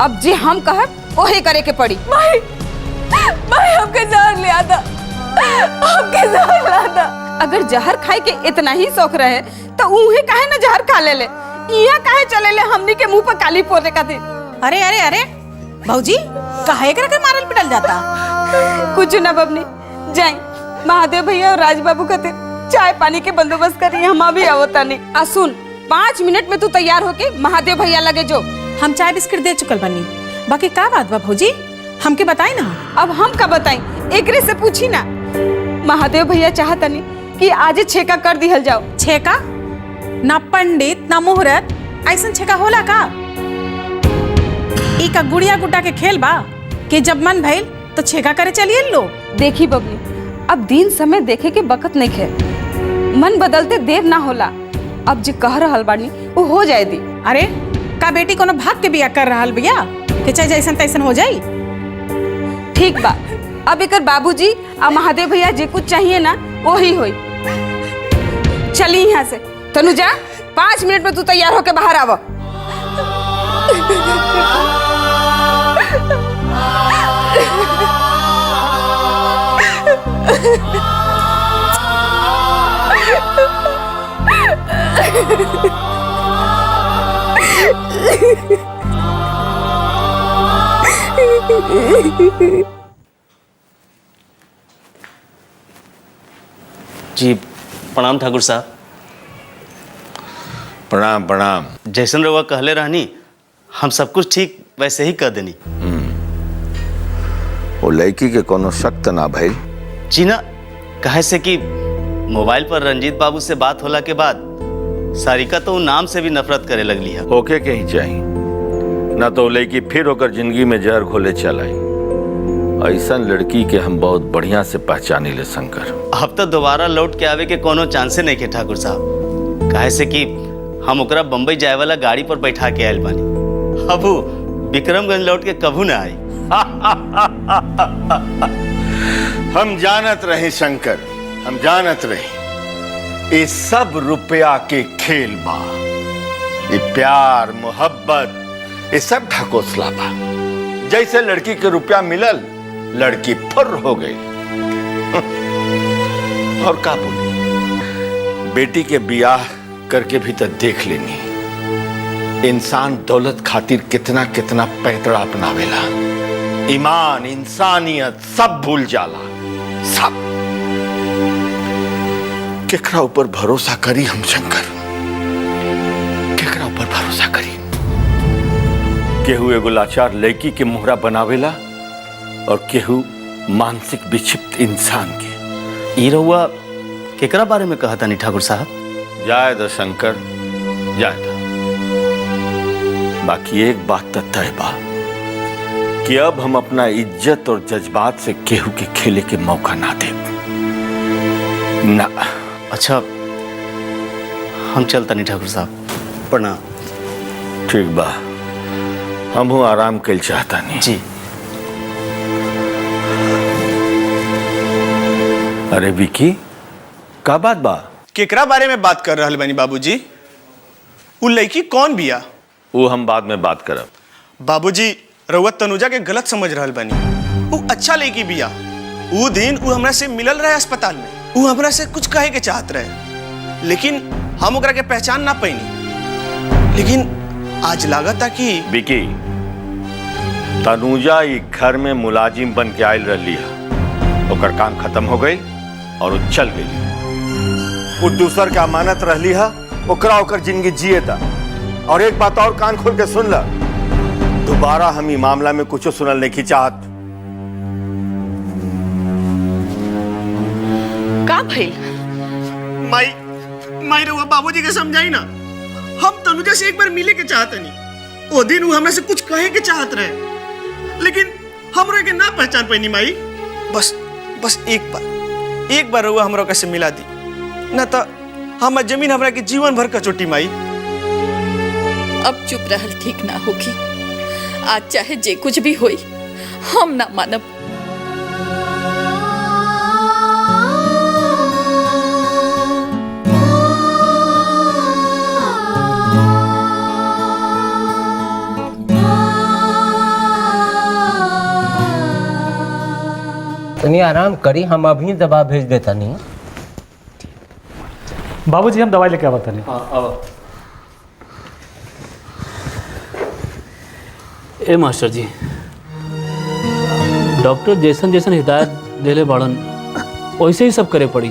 अब जे हम कहब वही करे के पड़ी। भाई हमके जहर ले आता, हमके जहर लाता। अगर जहर खाए के इतना ही शौक रहे तो उहे काहे ना जहर खा ले। यहाँ काहे चले ले हमनी के मुंह पर काली पोरे खातिर। अरे अरे अरे भौजी, काहे करके मारल पिटल जाता? कुछ ना बबनी, जाए महादेव भैया और राज बाबू खातिर चाय पानी के बंदोबस्त करिए, हम अभी आवता नहीं। आ सुन, 5 मिनट में तू तैयार होके महादेव भैया लगे जो। हम चाय बिस्किट दे चुकल बनी, बाकी का बात बा भौजी, हमके बताई ना। अब हम का बताई, एकरे से पूछी ना। महादेव भैया चाहतनी कि आज छेका कर दिहल जाओ। छेका? ना पंडित ना मुहूर्त, ऐसा छेका होला का? ई का गुड़िया गुड्डा के खेल बा कि जब मन भइल तो छेका करे चलिए लो। देखी बबली, अब दिन समय देखे के बकत नहीं खे, मन बदलते देर ना होला। अब जो कह रहल बानी वो हो जाए दी। अरे का बेटी कोनो भाग के बिया कर रहल बिया कि चाहे जैसन तैसन हो जाई? ठीक बा, अब एकर बाबूजी आ महादेव भैया जे कुछ चाहिए ना वही होई। चली यहाँ से। तनुजा, 5 मिनट में तू तैयार होके बाहर आवा। जी प्रणाम ठाकुर साहब। प्रणाम प्रणाम। जैसन रउआ कहले रहनी हम सब कुछ ठीक वैसे ही कर देनी। वो लड़की के कोनो शक ना भइल? जी ना, कहे से कि मोबाइल पर रंजीत बाबू से बात होला के बाद सारिका तो नाम से भी नफरत करे लगली है। होके के ही चाहिए ना, तो लड़की फिर होकर जिंदगी में जहर घोले चलाई। ऐसा लड़की के हम बहुत बढ़िया से पहचानी ले शंकर। अब तो दोबारा लौट के आवे के कोनो चांसे नहीं के ठाकुर साहब, कहे से कि हम ओकरा बम्बई जाए वाला गाड़ी पर बैठा के आयल बानी। अब वो विक्रमगंज लौट के कभू ना आई। हम जानत रहे शंकर, हम जानत रहे ये सब रुपया के खेल बा, ये प्यार मोहब्बत ये सब ढकोसला बा। जैसे लड़की के रुपया मिलल, लड़की फुर्र हो गई। और का बोली, बेटी के बियाह करके भी तो देख लेनी, इंसान दौलत खातिर कितना कितना पैतरा अपनावेला, ईमान इंसानियत सब भूल जाला। सब केकरा ऊपर भरोसा करी हम शंकर, केकरा ऊपर भरोसा करी? केहू एगो लाचार लड़की के मोहरा बनावेला और केहू मानसिक विक्षिप्त इंसान के। ई रउआ केकरा बारे में कहता नहीं ठाकुर साहब? जाए दो शंकर, जाए दो। बाकी एक बात तो तय बा कि अब हम अपना इज्जत और जज्बात से केहू के खेले के मौका ना दे ना। अच्छा, हम चलता नहीं ठाकुर साहब, प्रणाम। ठीक बा, हम हूँ आराम कल चाहता नहीं। जी। अरे विकी, का बात बा? केकरा बारे में बात कर रहल बानी बाबूजी? उ लड़की कौन बिया? वो हम बाद में बात करब। बाबूजी, रउआ तनुजा के गलत समझ रहल बानी। उ अच्छा लड़की बिया। उ दिन उ हमरा से मिलल रहे अस्पताल में, उ हमरा से कुछ कहे के चाहत रहे, लेकिन हम ओकरा के पहचान ना पैनी। लेकिन आज लागता कि विकी, तनुजा ये घर में मुलाजिम बन के आयल रही है, ओकर काम खत्म हो गई और वो चल गई। वो दूसर के अमानत रही है, ओकरा ओकर जिंदगी जिए था। और एक बात और कान खोल के सुन ला, दोबारा हम ई मामला में कुछ सुनल नहीं चाहत। का भइल? माई रउआ बाबूजी के समझाई ना। हम तनुजा से एक बार मिले के चाहत नहीं। ओ दिन वो हमरा से कुछ कहे के चाहत रहे, लेकिन हमरा के ना पहचान पैनी माई। बस एक बार रउआ हमरा के से मिला दी, ना तो हम जमीन हमरा के जीवन भर कचोटी माई। अब चुप रहल ठीक ना होगी। आज चाहे जे कुछ भी होई, हम ना मानब। तनी आराम करी, हम अभी दवा भेज देता नहीं। बाबूजी, हम दवाई लेके आवत नहीं। ए मास्टर जी, डॉक्टर जैसन जैसन हिदायत देले बाड़न वैसे ही सब करे पड़ी।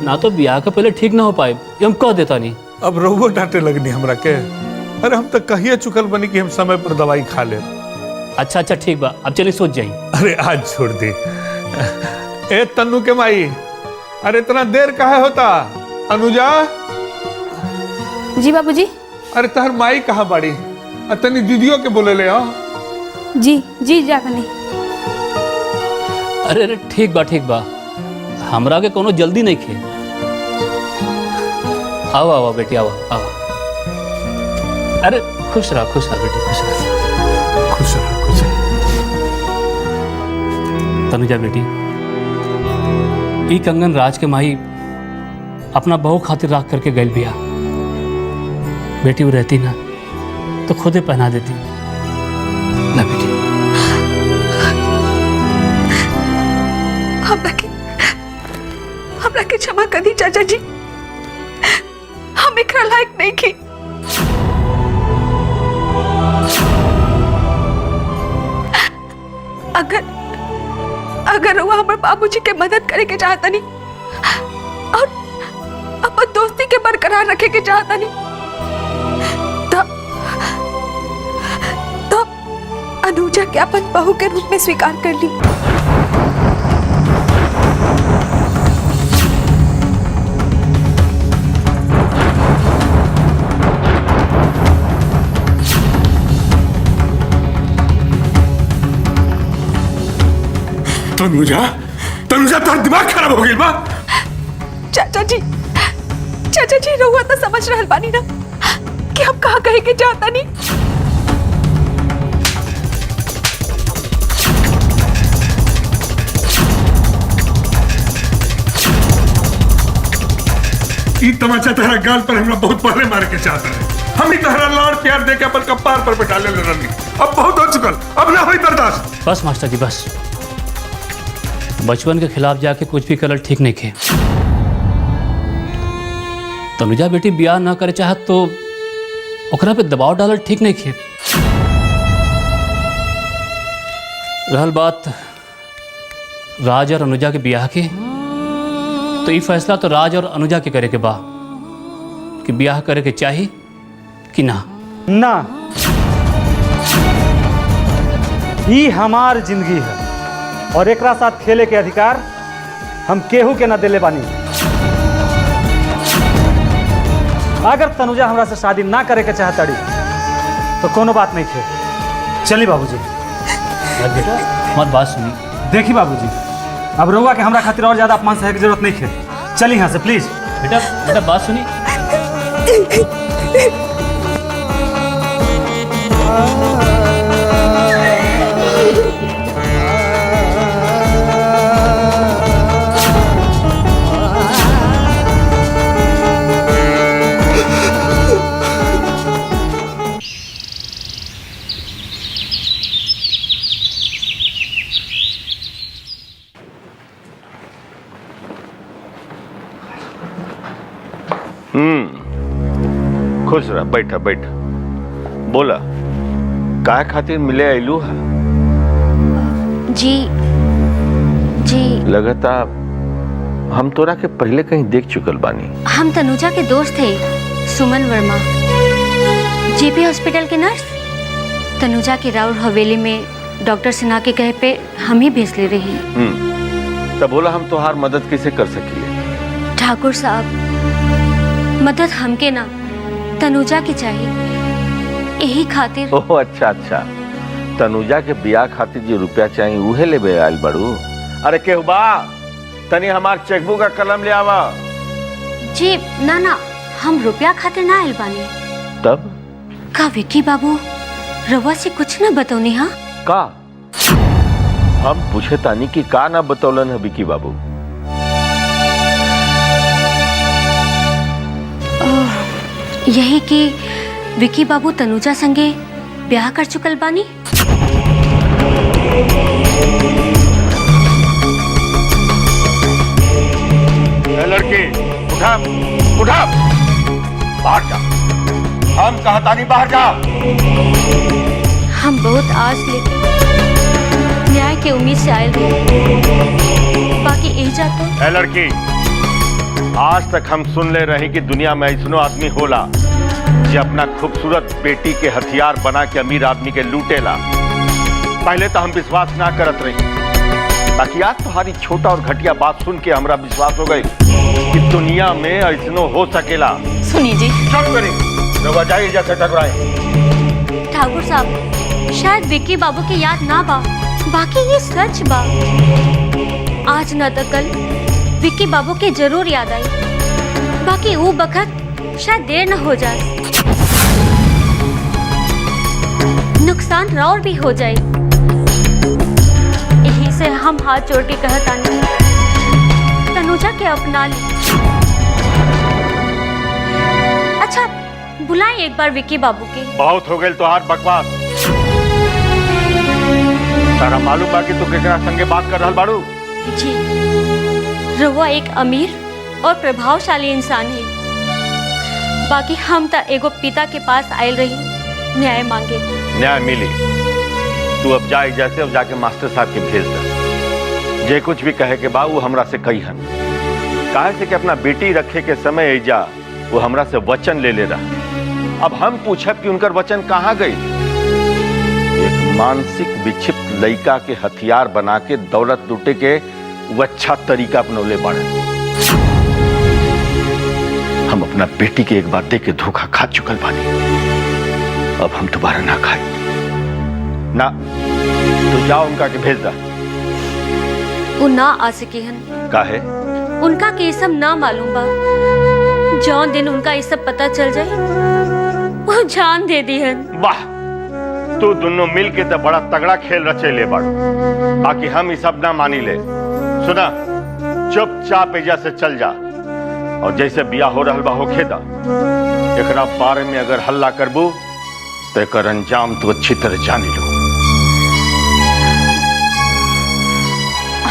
ना तो ब्याह के पहले ठीक ना हो पाए ये हम कह देता नहीं। अब रहुआ डांटे लगनी हमरा के। अरे हम तो कहिए चुकल बनी कि हम समय पर दवाई खा ले। अच्छा अच्छा ठीक बा, अब चलिए सोच जाई। अरे आज छोड़ दे। ए तन्नू के माई, अरे इतना देर काहे होता? अनुजा। जी बाबूजी। अरे तहर माई कहाँ बाड़ी? तनी दीदियों के बोले ले आओ। जी जी जाता नहीं। अरे अरे ठीक बा हमरा के कोनो जल्दी नहीं खे। आओ आओ बेटी आओ आओ। अरे खुश रहा बेटी खुश रहा। खुश रहा। तनुजा बेटी, ई कंगन राज के माई अपना बहू खातिर राख करके गैल बिया। बेटी वो रहती ना तो खुदे पहना देती। ला बेटी। हमरा के क्षमा कर दी चाचा जी, हम एकरा लायक नहीं की। अगर वो हमारे बाबूजी के मदद करे के चाहता नहीं और अपन दोस्ती के बरकरार रखे के चाहता नहीं तो अनुजा के अपन बहू के रूप में स्वीकार कर ली। तनुजा तार दिमाग खराब हो गई बा। चाचा जी रहुआ तो समझ रहल बानी ना कि हम कहाँ कहे के चाहता नहीं। ई तमाचा तहरा गाल पर हमरा बहुत पहले मारे के चाहता है। हम ही तहरा लाड़ प्यार दे के अपन कपार पर बैठा ले रही। अब बहुत हो चुकल, अब ना होई बर्दाश्त। बस मास्टर जी बस। बचपन के खिलाफ जाके कुछ भी करल ठीक नहीं खे। तनुजा बेटी ब्याह ना करे चाहत तो ओकरा पे दबाव डालल ठीक नहीं खे। रहल बात राज और अनुजा के ब्याह के, तो ये फैसला तो राज और अनुजा के करे के बा कि ब्याह करे के चाही कि ना। ना, ये हमार जिंदगी है और एकरा साथ खेले के अधिकार हम केहू के ना दिले बानी। अगर तनुजा हमरा से शादी ना करे के चाहताड़ी तो कोनो बात नहीं खे। चली बाबूजी। बेटा मत बात सुनी। देखी बाबूजी, अब रहुआ के हमरा खातिर और ज्यादा अपमान सहे की जरूरत नहीं खे। चली यहाँ से प्लीज। बेटा बात सुनी। खुश रह। बैठा बोला काय खातिर मिले आइलू है? जी लगता हम तोरा के पहले कहीं देख चुकल बानी। हम तनुजा के दोस्त थे, सुमन वर्मा, जेपी हॉस्पिटल के नर्स। तनुजा की राउर हवेली में डॉक्टर सिन्हा के कहे पे हम ही भेज ले रही। तब बोला हम तोहार मदद कैसे कर सकिए? ठाकुर साहब, मदद हमके ना तनुजा की चाहिए, यही खातिर। ओह अच्छा, तनुजा के ब्याह खातिर जो रुपया चाहिए उहे लेबे आइल बड़ू। अरे केहू बा तनी हमार चेकबुक का कलम ले आवा। जी ना, हम रुपया खातिर ना आइल बानी। तब का विक्की बाबू रवा से कुछ ना बतौनी? हाँ का हम पूछे तानी कि का ना बतौलन है विक्की बाबू? यही कि विक्की बाबू तनुजा संगे ब्याह कर चुकल बानी। लड़की उठा बाहर जा। हम कहता नहीं बाहर जा। हम बहुत आस लेके न्याय के उम्मीद से आए थे, बाकी एजा तो। लड़की आज तक हम सुन ले रहे कि दुनिया में ऐसनो आदमी होला जो अपना खूबसूरत बेटी के हथियार बना के अमीर आदमी के लूटेला। पहले तो हम विश्वास ना करत रही, ताकि आज तुम्हारी छोटा और घटिया बात सुन के हमरा विश्वास हो गई कि दुनिया में ऐसनो हो सकेला। सुनी जी, चल करी रवा जाइए जैसे टकराए। ठाकुर साहब, शायद विक्की बाबू की याद ना बा, बाकी ये सच बा। आज न तो कल विक्की बाबू के जरूर याद आई, बाकी वो बखत शायद देर न हो जाए, नुकसान और भी हो जाए। यही से हम हाथ जोड़ के कहत आनी, तनुजा के अपना ली। अच्छा, बुलाएं एक बार विक्की बाबू के। बहुत हो गए तोहार बकवास। तारा मालूम बा कि तू केकरा संगे बात कर रहल बाड़ू? जी, रहुआ एक अमीर और प्रभावशाली इंसान है, बाकी हम तो एगो पिता के पास आयल रही न्याय मांगे। न्याय मिली। तू अब जाए जैसे अब जाके मास्टर साहब के भेज दे। जे कुछ भी कहे के बा वो हमरा से कही हन। काहे से कि अपना बेटी रखे के समय एजा वो हमरा से वचन ले ले रहा। अब हम पूछब कि उनकर वचन कहाँ गई? एक मानसिक विक्षिप्त लड़का के हथियार बना के दौलत लूटे के वो अच्छा तरीका अपनौले बाड़े। हम अपना बेटी के एक बार दे के धोखा खा चुकल बानी, अब हम दोबारा ना खाए ना। तो जाओ उनका के भेज दा। वो ना आ सके हन। काहे? उनका के सब ना मालूम बा। जौन दिन उनका ये सब पता चल जाए वो जान दे दी हन। वाह, तू दोनों मिल के तो बड़ा तगड़ा खेल रचे ले बाड़ू, बाकी हम ये सब ना मानी ले। सुना, चुपचाप एजा से चल जा और जैसे बिया हो रहल बा होखे दा। एकरा बारे में अगर हल्ला करबू तो एकर अंजाम तू अच्छी तरह जानी लो।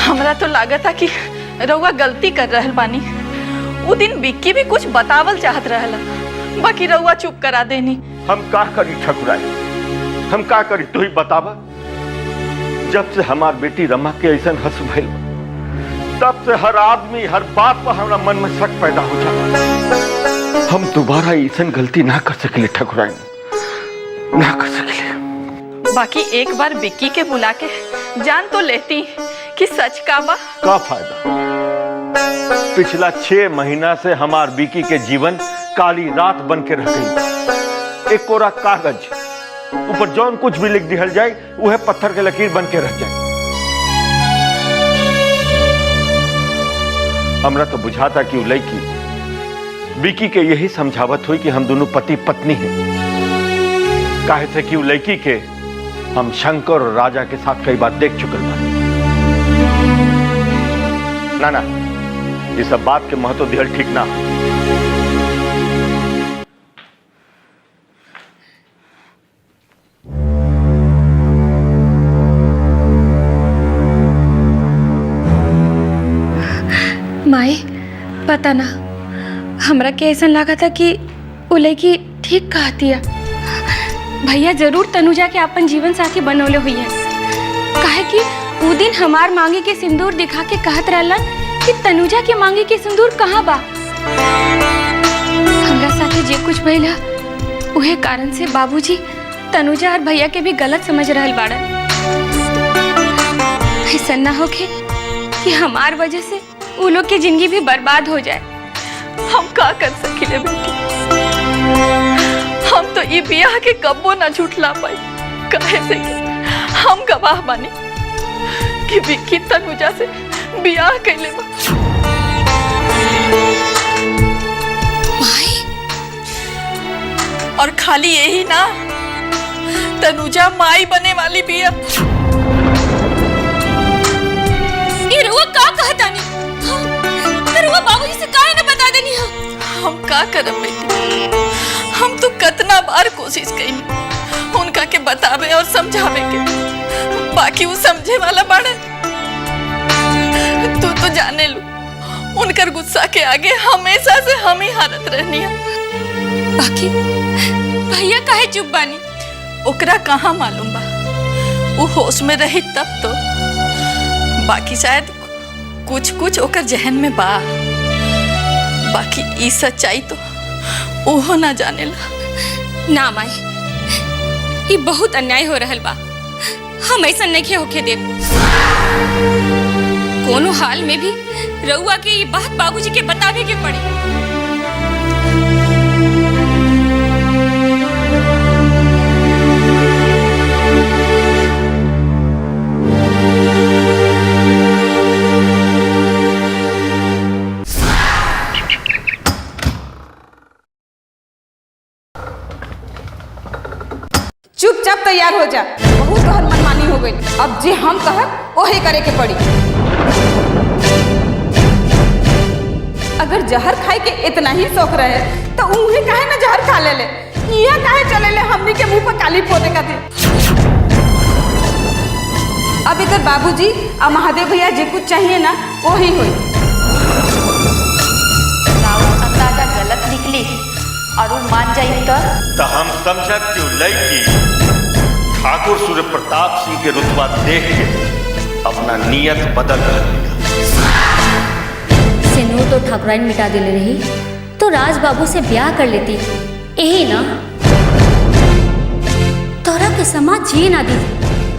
हमरा तो लागता कि रउआ गलती कर रहल बानी। वो दिन विक्की भी कुछ बतावल चाहत रहला, बाकी रउआ चुप करा देनी। हम का करी ठकुराई, हम का करी तू ही बतावा। जब से हमार बेटी रमा के ऐसा हंस भइल तब से हर आदमी हर बात पर हमारा मन में शक पैदा हो जाता। हम दोबारा ऐसा गलती ना कर सके ठकुराई, ना कर सके। बाकी एक बार विक्की के बुला के जान तो लेती कि सच का बा। का फायदा? पिछला 6 महीना से हमार विक्की के जीवन काली रात बन के रह गई। एक कोरा कागज ऊपर जौन कुछ भी लिख दिहल जाए वह पत्थर के लकीर बन के रह जाए। हमरा तो बुझाता कि वो लड़की विक्की के यही समझावत हुई कि हम दोनों पति पत्नी हैं। काहे से कि वो लड़की के हम शंकर और राजा के साथ कई बार देख चुकल बानी। ना ना, ये सब बात के महत्व दिहल ठीक ना। माई, पता ना हमरा के ऐसा लगा था कि वो लड़की ठीक कहती है। भैया जरूर तनुजा के अपन जीवन साथी बनौले हुई है। काहे कि वो दिन हमार मांगे के सिंदूर दिखा के कहत रहलन कि तनुजा के मांगे के सिंदूर कहाँ बा। हमरा साथे जे कुछ भइल उहे कारण से बाबूजी तनुजा और भैया के भी गलत समझ रहल बाड़न। ऐसा ना होके कि हमार वजह से वो लोग की जिंदगी भी बर्बाद हो जाए। हम का कर सकिले बेटी? हम तो ये बियाह के कब्बो ना झूठला पाई। काहे से कि हम गवाह बानी कि विक्की तनुजा से बियाह कैले बा। और खाली यही ना, तनुजा माई बने वाली बिया। ये रुआ का कहता नहीं? रुआ बाबूजी से काहे न बता देनी? हम का करब बेटी? हम तो कितना बार कोशिश कईनी उनका के बतावे और समझावे के, बाकी वो समझे वाला बाड़े। तू तो जाने लू, उनकर गुस्सा के आगे हमेशा से हम ही हारत रहनी है। बाकी भैया काहे चुप बानी? ओकरा कहाँ मालूम बा, वो होश में रही तब तो। बाकी शायद कुछ कुछ ओकर जहन में बा। बाकी ई सच्चाई तो ओहो ना जानेला। ना माई, ये बहुत अन्याय हो रहल बा। हम ऐसा नहीं होके देव। कोनो हाल में भी रउआ के ये बात बाबूजी के बतावे के पड़ी। चुपचाप तैयार हो जा। बहुत तोहर मनमानी हो गई। अब जे हम कहब वही करे के पड़ी। अगर जहर खाए के इतना ही शौक रहे तो उन्हें काहे ना जहर खा ले ले। यह काहे चले ले हमनी के मुंह पर काली पोते का थे। अब इधर बाबूजी और महादेव भैया जे कुछ चाहिए ना वही हुई। अंदाजा गलत निकली और वो मान जाई तो हम समझब कि लड़की ठाकुर सूर्य प्रताप सिंह के रुतबा देख के अपना नियत बदल रही। सिंदूर तो ठाकुराइन मिटा दिले रही तो राज बाबू से ब्याह कर लेती। यही ना तोरा के समाज जी ना दी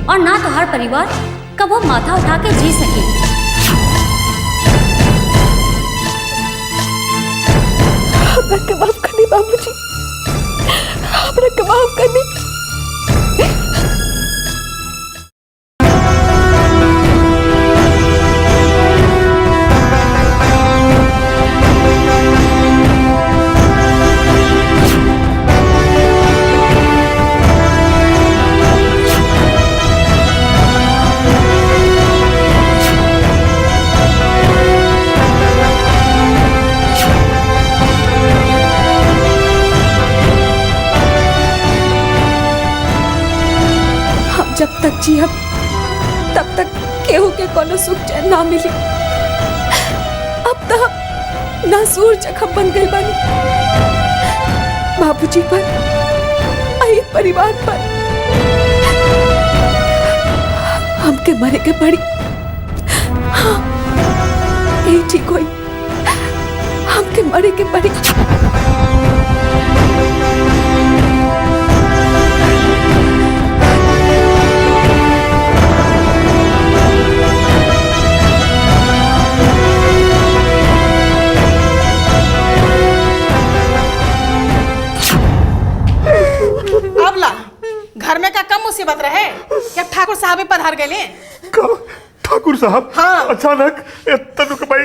और ना तो हर परिवार कबो माथा उठा के जी सके। हमरा के माफ कर दी बाबूजी, हमरा के माफ कर दी। जब तक जियब तब तक केहू के कोनो सुख चैन ना मिली। अब तो नासूर जख्म बन गई बानी बाबूजी पर, आई परिवार पर। हमके मरे के पड़ी। हाँ, यही ठीक होई। हमके मरे के पड़ी। घर में का कम मुसीबत रहे क्या ठाकुर साहब पधार गए? ठाकुर साहब? हाँ। अचानक तनु के भाई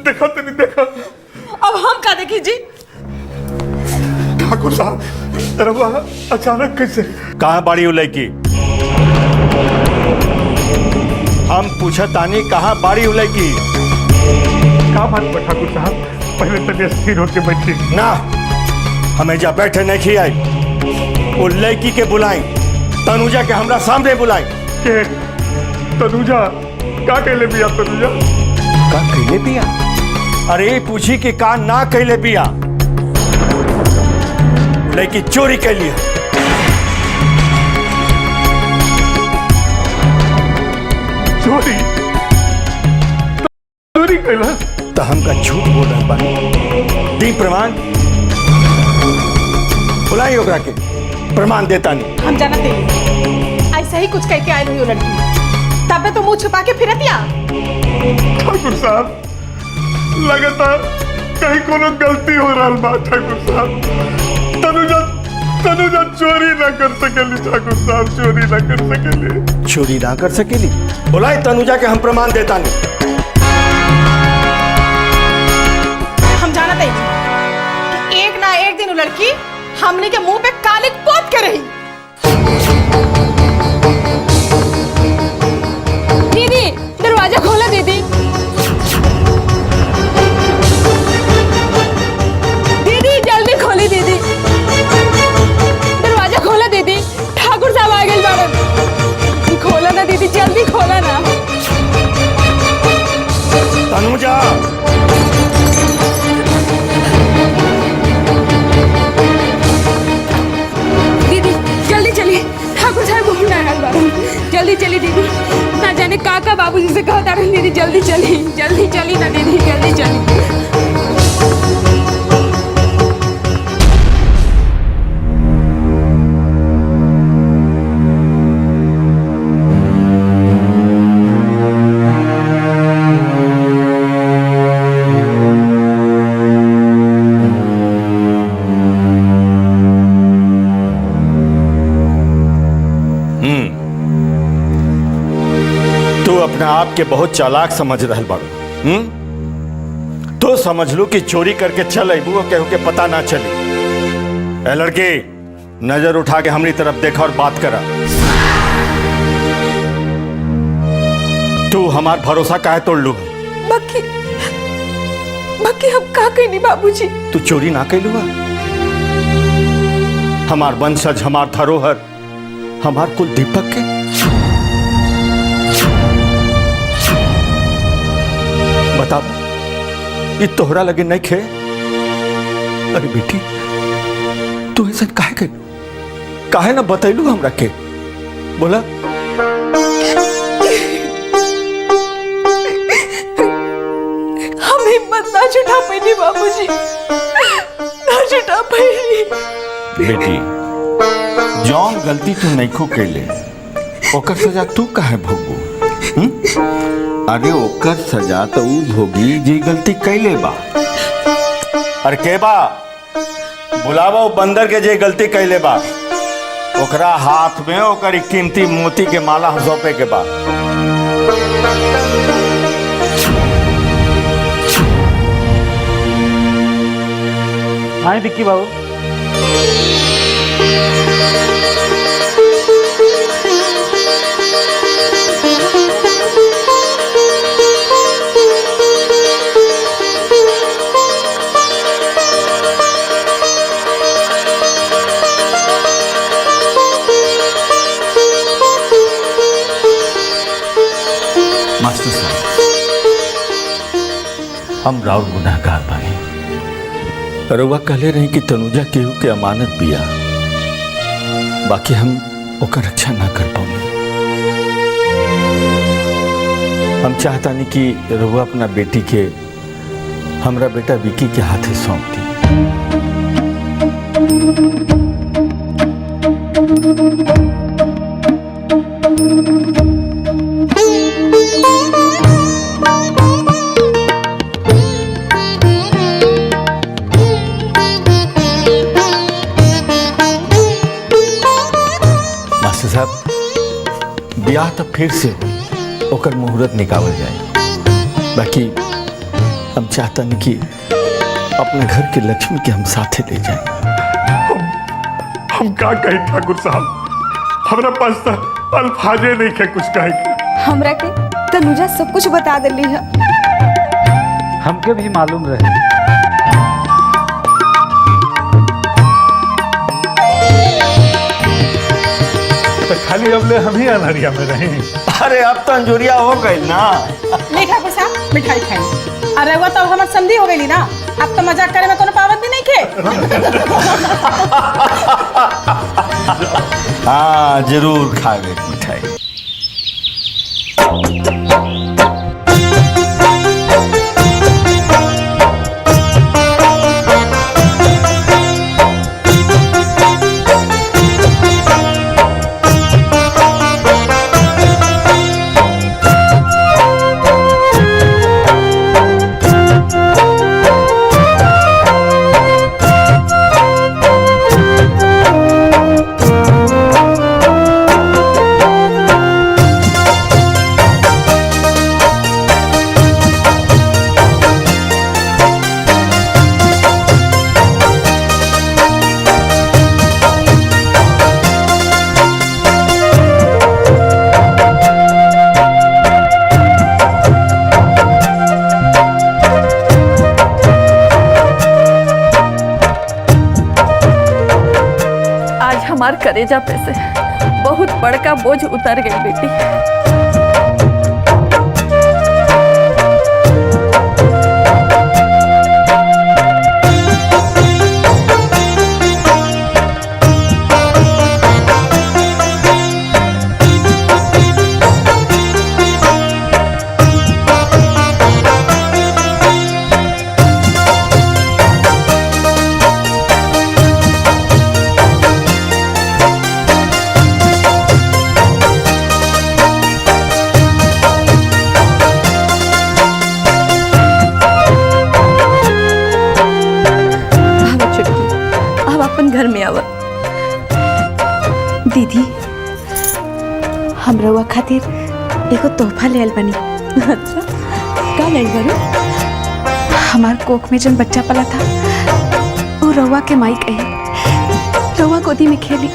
देखा तो नहीं देखा। अब हम का देखी जी? ठाकुर साहब रवा अचानक कैसे? कहाँ बाड़ी हो लड़की? हम पूछा तानी कहाँ बाड़ी हो लड़की? का बात बा ठाकुर साहब? पहले तनिया स्थिर होके बैठी। ना, हमें जा बैठे नहीं आई। वो लड़की के बुलाई, तनुजा के हमरा सामने बुलाई। के तनुजा का कहले बिया? तनुजा का कहले बिया? अरे पूछी कि का ना कहले बिया। लड़की चोरी कर लिया। चोरी? चोरी कहला? तो हमका झूठ बोल रहा बानी। दी प्रमाण। बुलाई ओकरा के, प्रमाण देता नहीं। हम जानते हैं ऐसा ही कुछ कह के आई हुई हो लड़की, तब तो मुंह छुपा के फिरतिया। ठाकुर साहब लगातार कहीं कोनो गलती हो रहा बा। ठाकुर साहब तनुजा चोरी ना कर सकेली। ठाकुर साहब चोरी ना कर सकेली। चोरी ना कर सकेली? बुलाई तनुजा के, हम प्रमाण देता नहीं। हम जानते हैं कि एक ना एक दिन वो लड़की हमने के मुंह पे कालिक पोत के रही। दीदी दरवाजा खोला। दीदी दीदी जल्दी खोली। दीदी दरवाजा खोला। दीदी ठाकुर साहब आ गए बाड़न। खोला ना दीदी, जल्दी खोला ना। तनुजा जल्दी चली दीदी, ना जाने काका बाबूजी से कहा था। दीदी जल्दी चली ना दीदी, जल्दी चली। आप के बहुत चालाक समझ रहल बाड़ू। तो समझ लो कि चोरी करके चल अबू और केहू के पता ना चली। ए लड़की, नजर उठा के हमारी तरफ देखा और बात करा। तू हमार भरोसा काहे तोड़ लू? बाकी हम का कहनी बाबूजी? तू चोरी ना कैलू? हमार वंशज, हमार धरोहर, हमार कुल दीपक के बता, ये तोहरा लगे नहीं खे? अरे बेटी, तू ऐसा काहे कर, काहे ना बतैलू हमरा के? बोला। हम हिम्मत ना जुटा पैनी बाबूजी, ना जुटा पैनी। बेटी, जौन गलती तू नहीं खो कैले, ओकर सजा तू काहे भोगू? अरे ओकर सजा तो ऊ भोगी जी गलती कैले बा। अरे के बा? बुलावा वो बंदर के जे गलती कैले बा। ओकरा हाथ में ओकर कीमती मोती के माला सौंपे के बा। हाँ विक्की बाबू। मास्टर साहब, हम राउर गुनाहगार बानी। रउआ कहले रही कि तनुजा केहू के अमानत बिया, बाकी हम ओकर रक्षा ना कर पाऊंगे। हम चाहता नहीं कि रउआ अपना बेटी के हमरा बेटा विकी के हाथे सौंप दी। ब्याह तो फिर से ओकर मुहूर्त निकाल जाए, बाकी हम चाहता नहीं कि अपने घर के लक्ष्मी के हम साथे ले जाए। हम का कहे ठाकुर साहब, हमरा पास तो अल्फाजे नहीं है कुछ कहे के। हमरा के तनुजा सब कुछ बता दिली है। हमके भी मालूम रहे। तो खाली अब ले हम ही अनहरिया में रहे। अरे अब तो अंजुरिया हो गई ना। नहीं ठाकुर साहब, मिठाई खाई। अरे वो तो हमारी संधि हो गई ना, अब तो मजाक करे में कोनो पाबंदी नहीं के। हाँ जरूर खावे मिठाई। हमार करेजा पे से बहुत बड़का बोझ उतर गई बेटी। घर में आवा। दीदी, हम रउआ खातिर एगो तोहफा ले आइल बानी, अच्छा का लाइल बारू? हमार कोख में जन बच्चा पला था वो रउआ के माई कही, रउआ गोदी में खेली